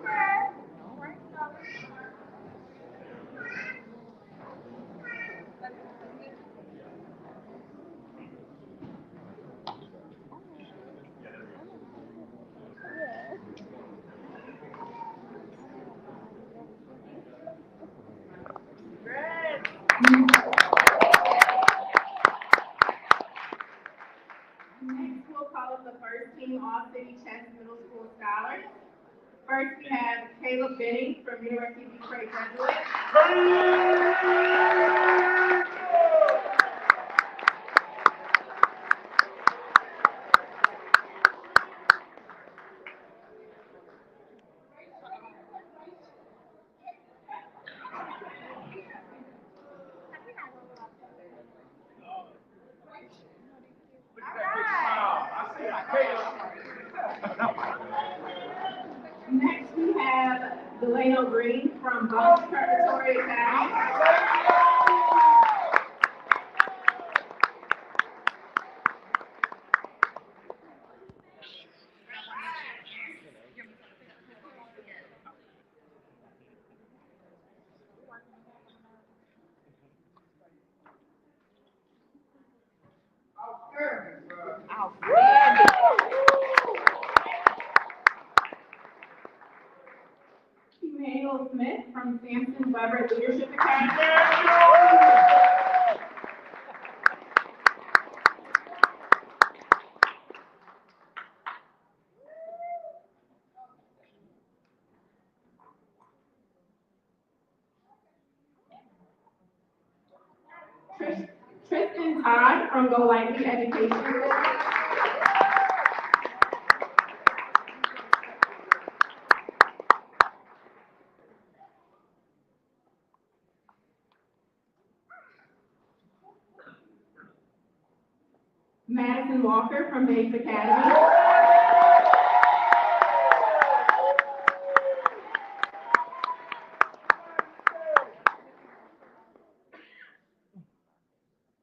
All right, Next, we'll call up the first team All-City Chess Middle School Scholars. First, we have Caleb Benning from University of Detroit, Jesuit. Look at that big smile. I see it, Caleb. Next, we have Delano Green from Bones Preparatory Academy. outstanding. Emmanuel Smith from Samson Weber Leadership Academy. Tristan Todd from Go Lightly Education. Madison Walker from Bates Academy.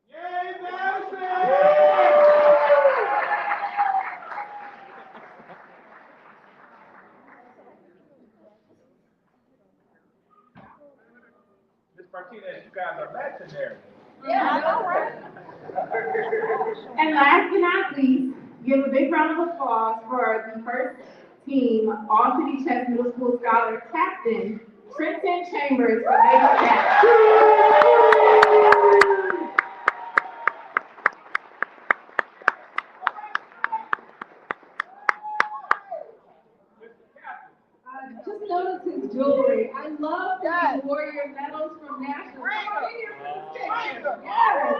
Yay, Martinez, you guys are legendary. Yeah, I know, right? And last but not least, give a big round of applause for the first team All City Chess Middle School Scholar Captain, Trenton Chambers for making that. Just notice his jewelry. I love the warrior medals from national. Come on in here for this picture. Yes.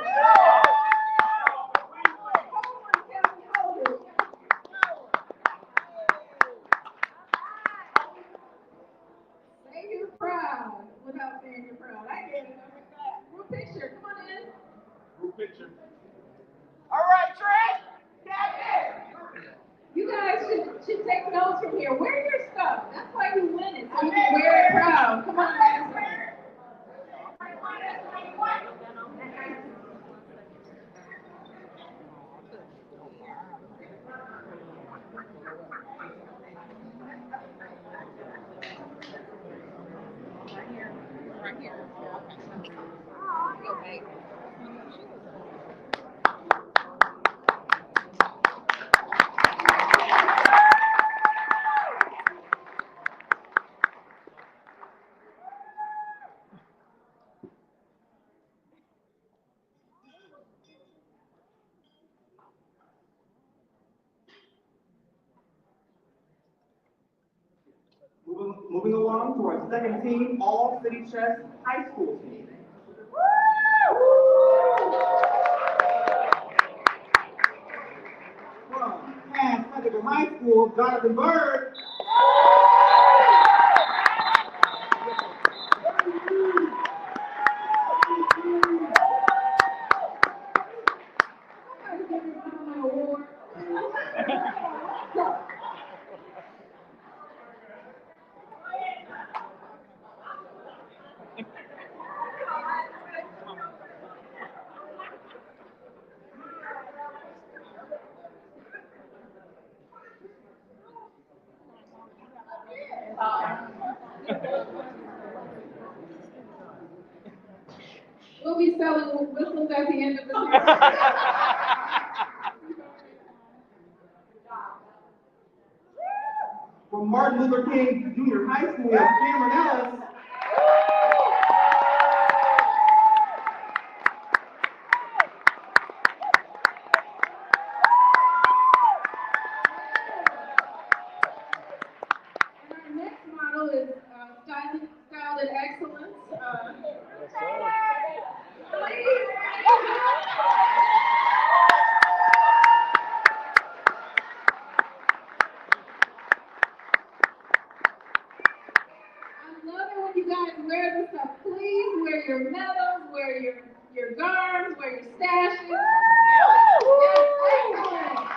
Say you're proud without saying you're proud. I get it. Group picture. Come on in. Group picture. All right, Trey. Captain. You guys should take notes from here. Wear your stuff. That's why you win it. So you can wear it proud. Come on, guys. Moving along to our second team, All City Chess High School team. From Cass Medical High School, Jonathan Bird. We'll be selling whistles at the end of the From Martin Luther King Junior High School, we have Cameron Ellis. And our next model is styled in excellence. You guys wear this stuff. Please wear your medals, wear your garms, wear your stashes. Yes, excellent.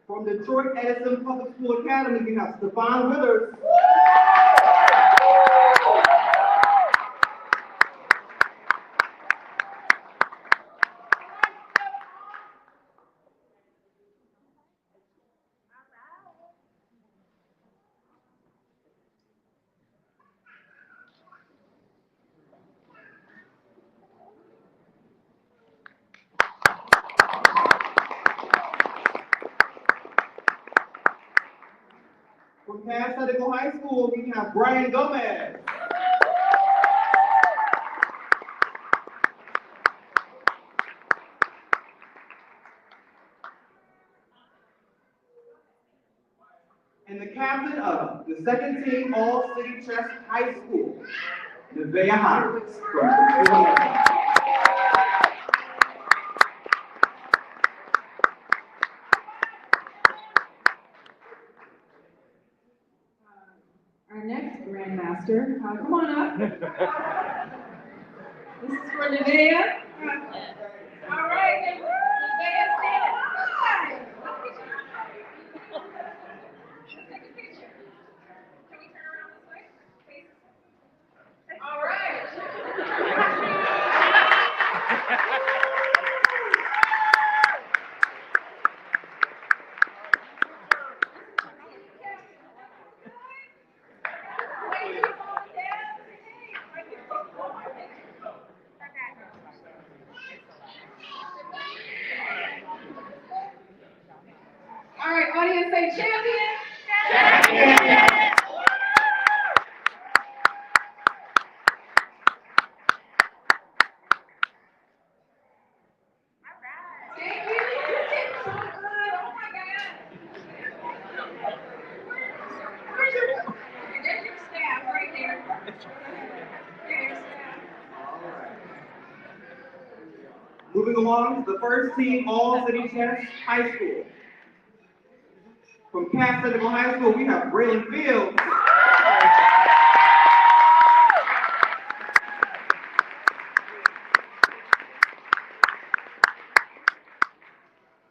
From Detroit Edison Public School Academy, we have Stephon Withers. From Cass Medical High School, we have Brian Gomez. And the captain of the second team All City Chess High School, Nevaeh Hines from Virginia. Our next grandmaster, come on up. This is for Nevaeh. All right, then Nevaeh, stand up. Take a picture. Can we turn around this way? Please. All right. Everybody say champion. Champion. Thank you. You did so good. Oh my God. Where's your, there's your staff right there. There's your staff. Moving along, the first team All City Chess High School. From Cass Central High School, we have Braylon Fields.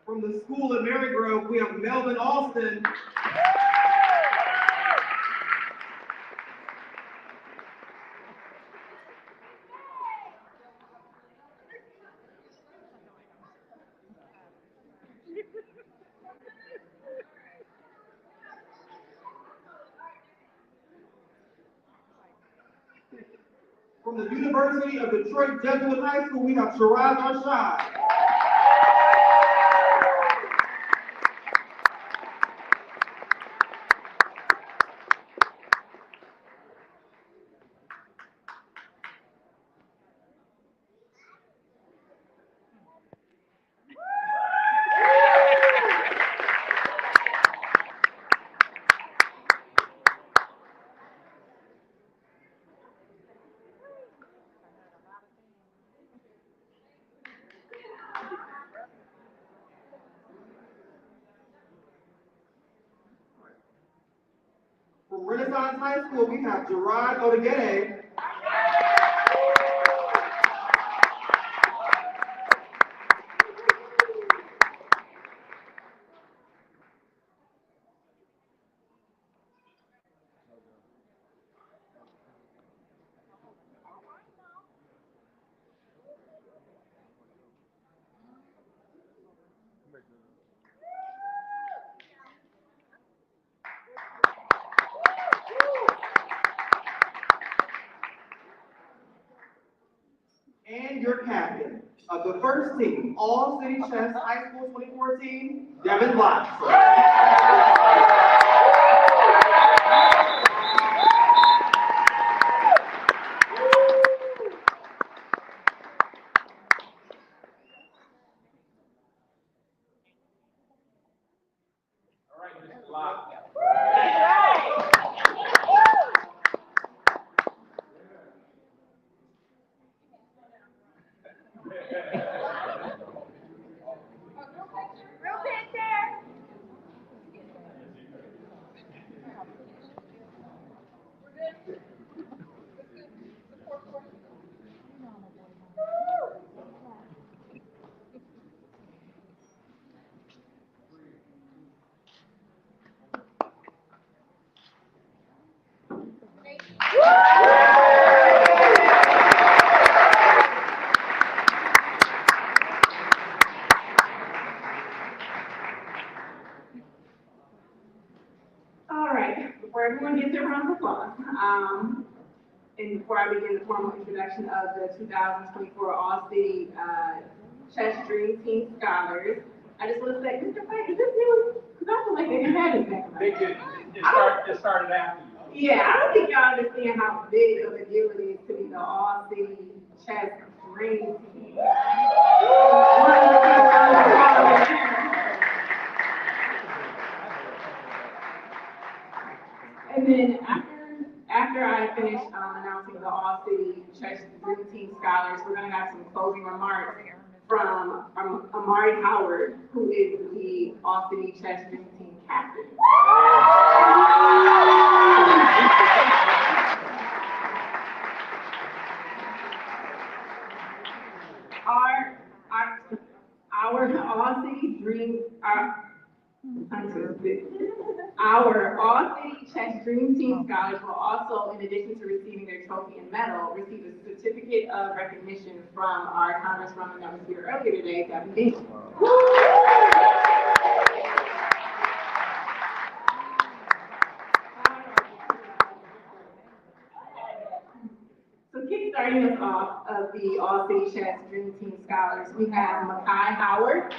From the school at Marygrove, we have Melvin Alston. From the University of Detroit Jesuit High School, we have Shiraz Arshad. From Renaissance High School, we have Gerard Odegede. And your captain of the first team, All City Chess High School 2014, Devin Black. Everyone gets their round of applause. And before I begin the formal introduction of the 2024 All-City Chess Dream Team Scholars, I just want to say, Mr. White, is this new? Because I feel like they had it back then. They did. It started after you. Yeah, I don't think y'all understand how big of a deal it is to be the All-City Chess Dream Team. And then after I finish announcing the All-City Chess Dream Team Scholars, we're going to have some closing remarks from Armari Howard, who is the All-City Chess Dream Team captain. Our All-City Chess Dream Team Scholars will also, in addition to receiving their trophy and medal, receive a certificate of recognition from our Congresswoman that was here earlier today, Kevin Dingle. So kickstarting us off of the All-City Chess Dream Team Scholars, we have Makai Howard.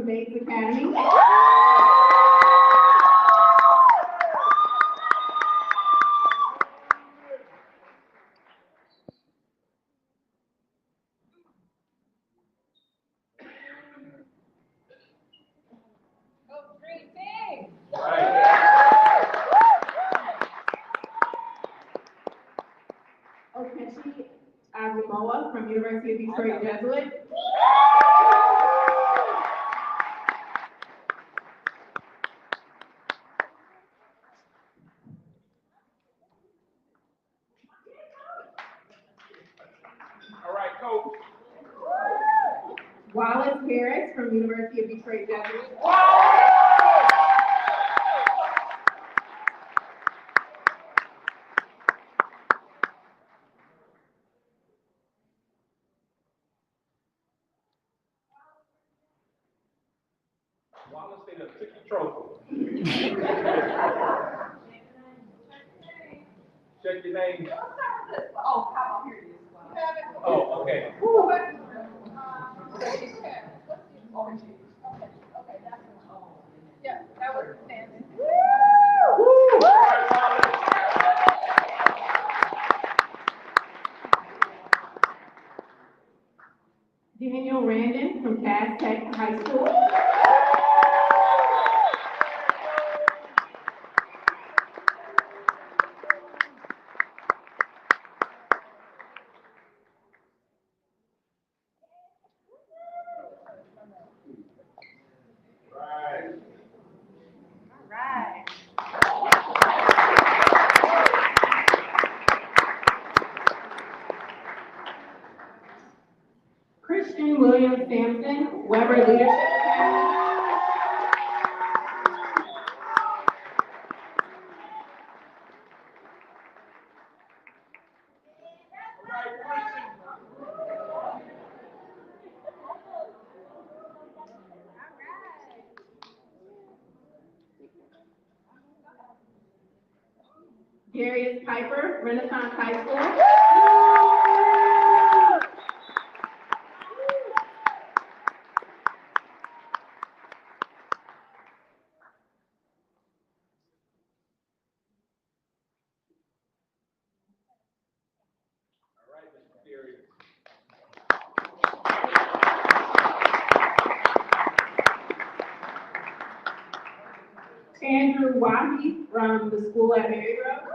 from Bates Academy. Okechi Agumoa from University of Detroit Jesuit. All right, coach. Wallace Harris from University of Detroit Jesuit. Wallace, they done took your trophy. Check your name. Oh, how about here it is? Oh, okay. Yeah, that was standing. Daniel Randon from Cass Tech High School. Right. Right. Christian William Samson, Weber Leadership Academy. Darius Piper, Renaissance High School. All right, Mr. Theory. Andrew Wahi from the school at Marygrove.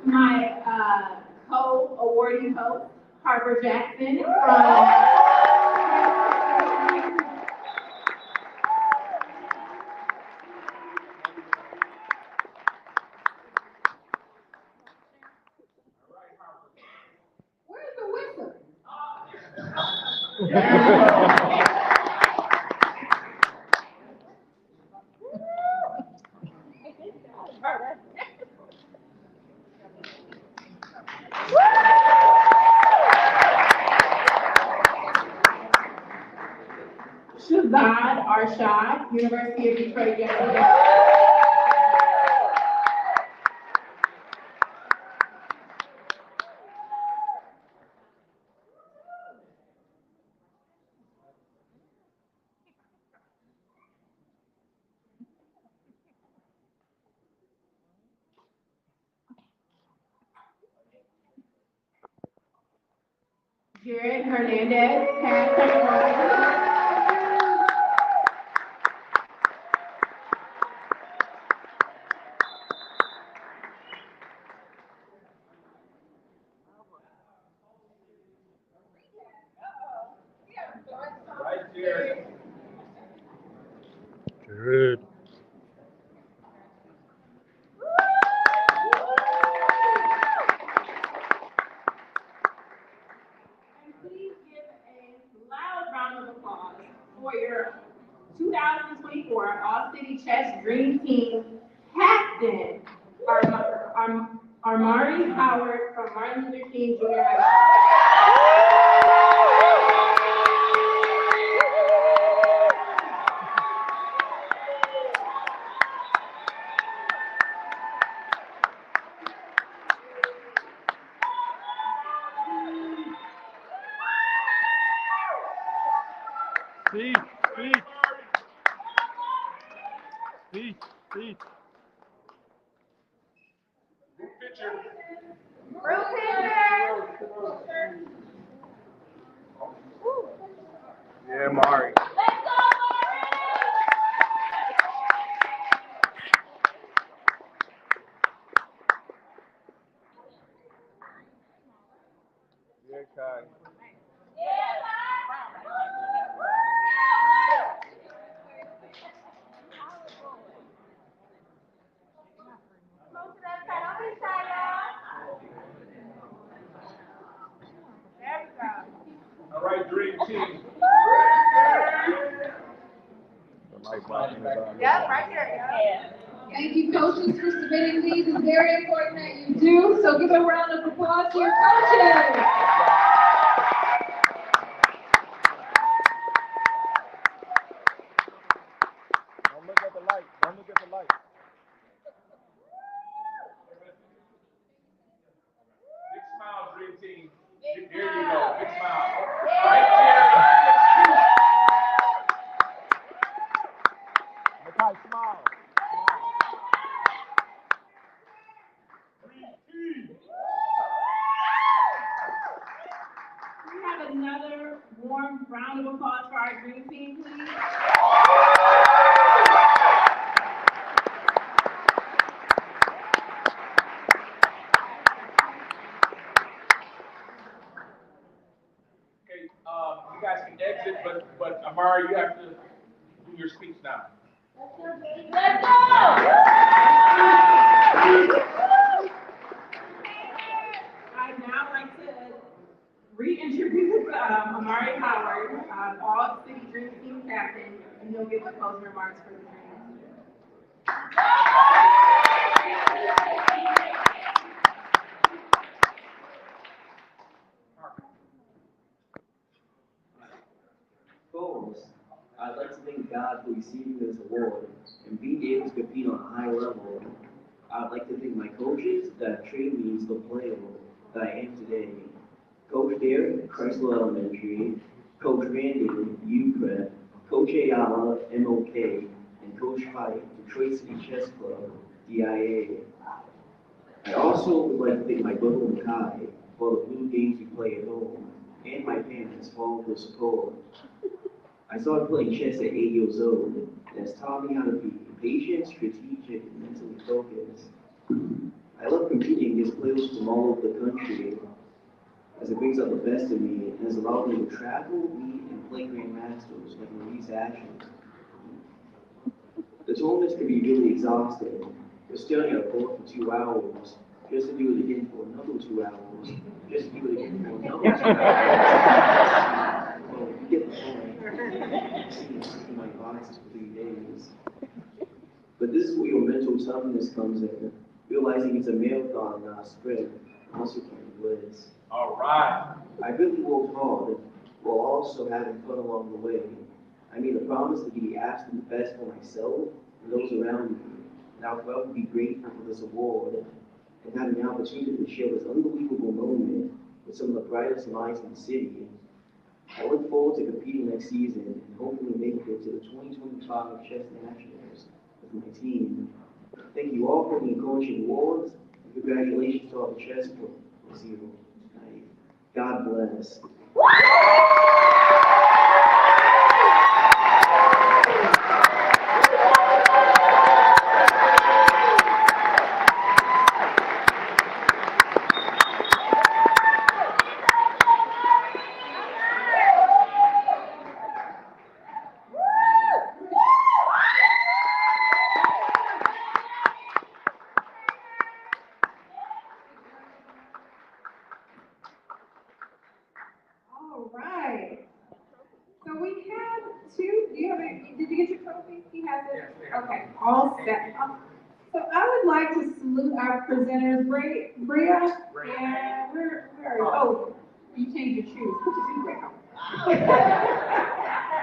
My co-awarding host, Harper Jackson from Where's the whistle? Shazad Arshad, University of Detroit Jesuit. Jared Hernandez, Cass Tech High School. Right there. Good. Chess Dream Team Captain, Armari Howard from Martin Luther King Junior High Speech, speech. Speech, speech. Group picture. Group picture. Yeah, Mari. Yeah, Kai. All right, Dream Team. Yep, right here. Yeah. Thank you, coaches, for submitting these. It's very important that you do. So give a round of applause to your coaches. Don't look at the light. Don't look at the light. Big smile, Dream Team. There you go. Big smile. Right there. Makai, smile. Can we have another warm round of applause for our Dream Team, please? Okay, you guys can exit, but Armari, you have to do your speech now. Let's go! I'd now like to reintroduce Armari Howard, All City Dream Team Captain, and he'll give the closing remarks for the Dream Team. Goals. I'd like to thank God for receiving this award and being able to compete on a high level. I'd like to thank my coaches that have trained me into the player that I am today. Coach Dare, Chrysler Elementary, Coach Redden, UPrep, Coach Ayala, MOK, and Coach Fight, Detroit City Chess Club, DIA. I also would like to thank my brother Makai for the blue games we play at home, and my parents for all the support. I started playing chess at 8 years old, and it's taught me how to be patient, strategic, and mentally focused. I love competing against players from all over the country, as it brings out the best in me and has allowed me to travel, meet, and play grandmasters like Maurice Ashes. The tournaments can be really exhausting. You're staring at a board for 2 hours, just to do it again for another 2 hours, just to do it again for another 2 hours. Well, you get the point. I've seen my boxes for 3 days. But this is where your mental toughness comes in, realizing it's a marathon, not a sprint. Also can be bliss. All right. I really worked hard while also having fun along the way. I made a promise to be the absolute best for myself and those around me. And I'll forever be grateful for this award and having the opportunity to share this unbelievable moment with some of the brightest minds in the city. I look forward to competing next season and hopefully making it to the 2025 Chess Nationals with my team. Thank you all for the encouraging awards, and congratulations to all the chess pros here tonight. God bless. All right. So we have two, did you get your trophy? He has it? Okay, all set. So I would like to salute our presenters, Braya, and where are you? Oh, you changed your shoes. Put your shoes back on.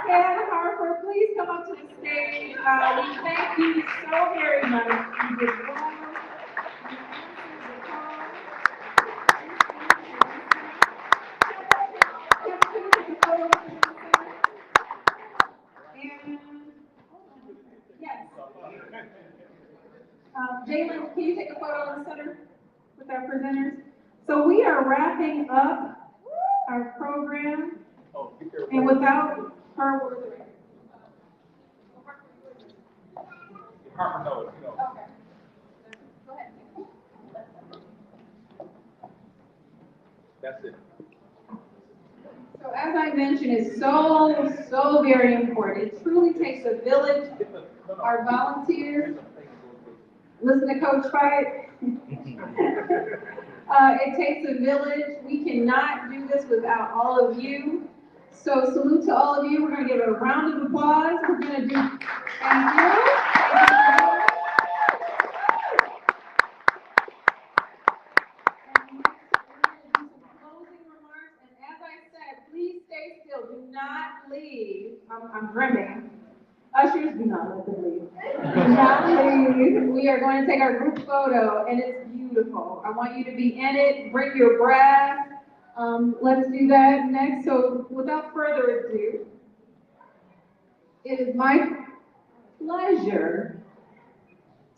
And Harper, please come up to the stage. We thank you so very much. You did well. And, yes. Jalen, can you take a photo in the center with our presenters? So we are wrapping up our program, and without her, Harper knows, you know. okay. Go ahead. That's it. So as I mentioned, it's so very important. It truly takes a village. Our volunteers, listen to Coach Fight. It takes a village. We cannot do this without all of you. So salute to all of you. We're going to give a round of applause. We're going to do, thank you. Please stay still. Do not leave. I'm brimming. Ushers, do not let them leave. Do not leave. We are going to take our group photo, and it's beautiful. I want you to be in it. Bring your brass. Let's do that next. So without further ado, it is my pleasure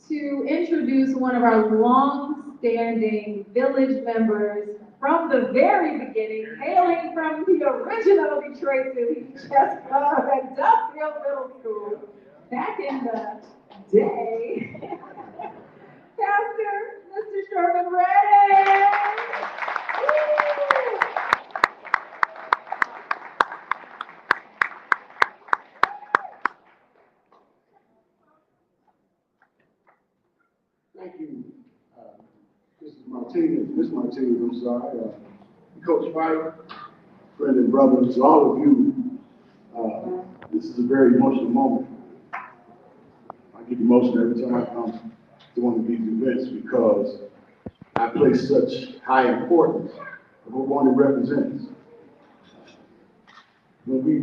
to introduce one of our long-standing village members from the very beginning, hailing from the original Detroit City Chess Club at Duffield Middle School back in the day. Pastor, Mr. Sherman Redden. Thank you, Miss Martinez, I'm sorry, Coach Fight, friend and brothers, to all of you. This is a very emotional moment. I get emotional every time I come to one of these events because I place such high importance of what one represents. When we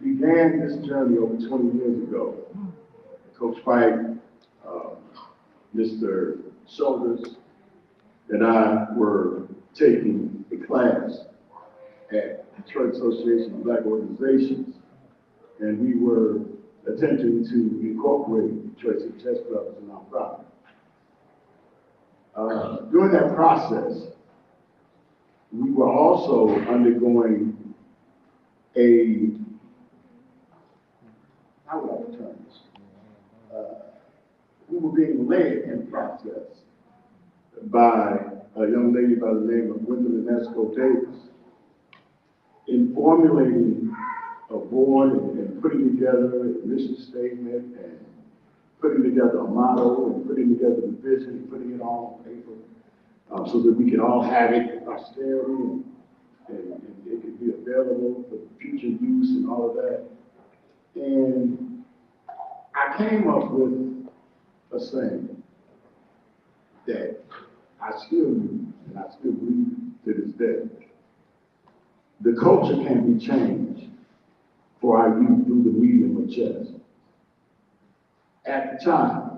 began this journey over 20 years ago, Coach Fight, Mr. Shoulders, and I were taking a class at Detroit Association of Black Organizations, and we were attempting to incorporate Detroit City Chess Club as a nonprofit. During that process, we were also undergoing how would I term this? We were being led in the process by a young lady by the name of Gwendolyn Esco Davis in formulating a board and putting together a mission statement and putting together a motto and putting together the vision and putting it all on paper so that we can all have it for posterity and it could be available for future use and all of that. And I came up with a saying that I still use and I still believe to this day. The culture can be changed for our youth through the medium of chess. At the time,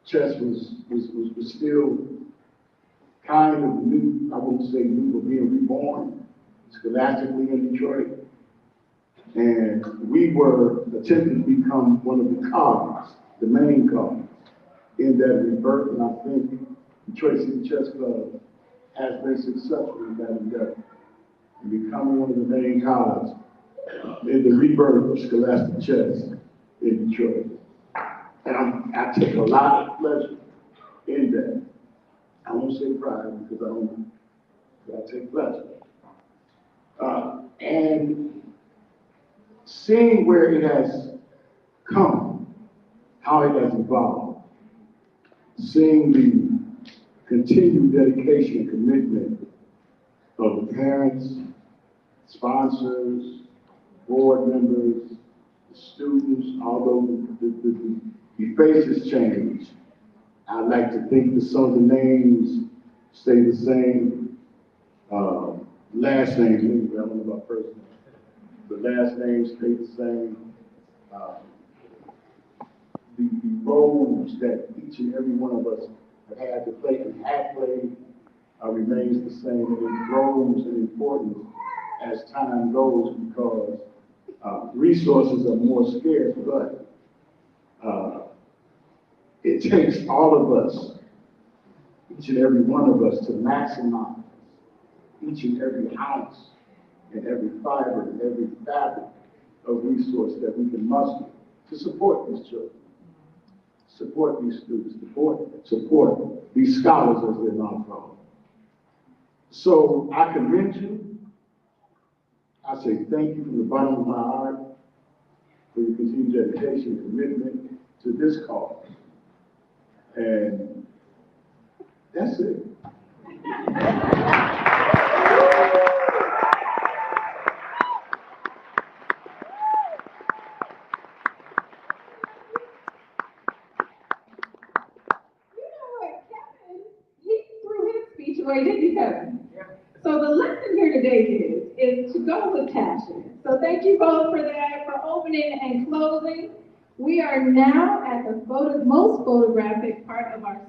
chess was still kind of new, I wouldn't say new, but being reborn scholastically in Detroit. And we were attempting to become one of the cogs, the main cogs, in that rebirth, and I think Detroit City Chess Club has been successful in that endeavor, in becoming one of the main cogs in the rebirth of scholastic chess in Detroit. And I take a lot of pleasure in that. I won't say pride because I take pleasure. And seeing where it has come, how it has evolved, seeing the continued dedication and commitment of the parents, sponsors, board members, students, although the faces change, I like to think that some of the names stay the same. Last names, I don't know about first names, but last names stay the same. The roles that each and every one of us have had to play and have played remains the same. It grows in importance as time goes because resources are more scarce, but it takes all of us, each and every one of us, to maximize each and every ounce and every fiber and every fabric of resource that we can muster to support these children, support these students, support these scholars as they're now called. So I commend you. I say thank you from the bottom of my heart for your continued dedication and commitment to this cause. And that's it. Way, didn't you, Kevin? Yeah. So the lesson here today is to go with passion. So thank you both for that, for opening and closing. We are now at the most photographic part of our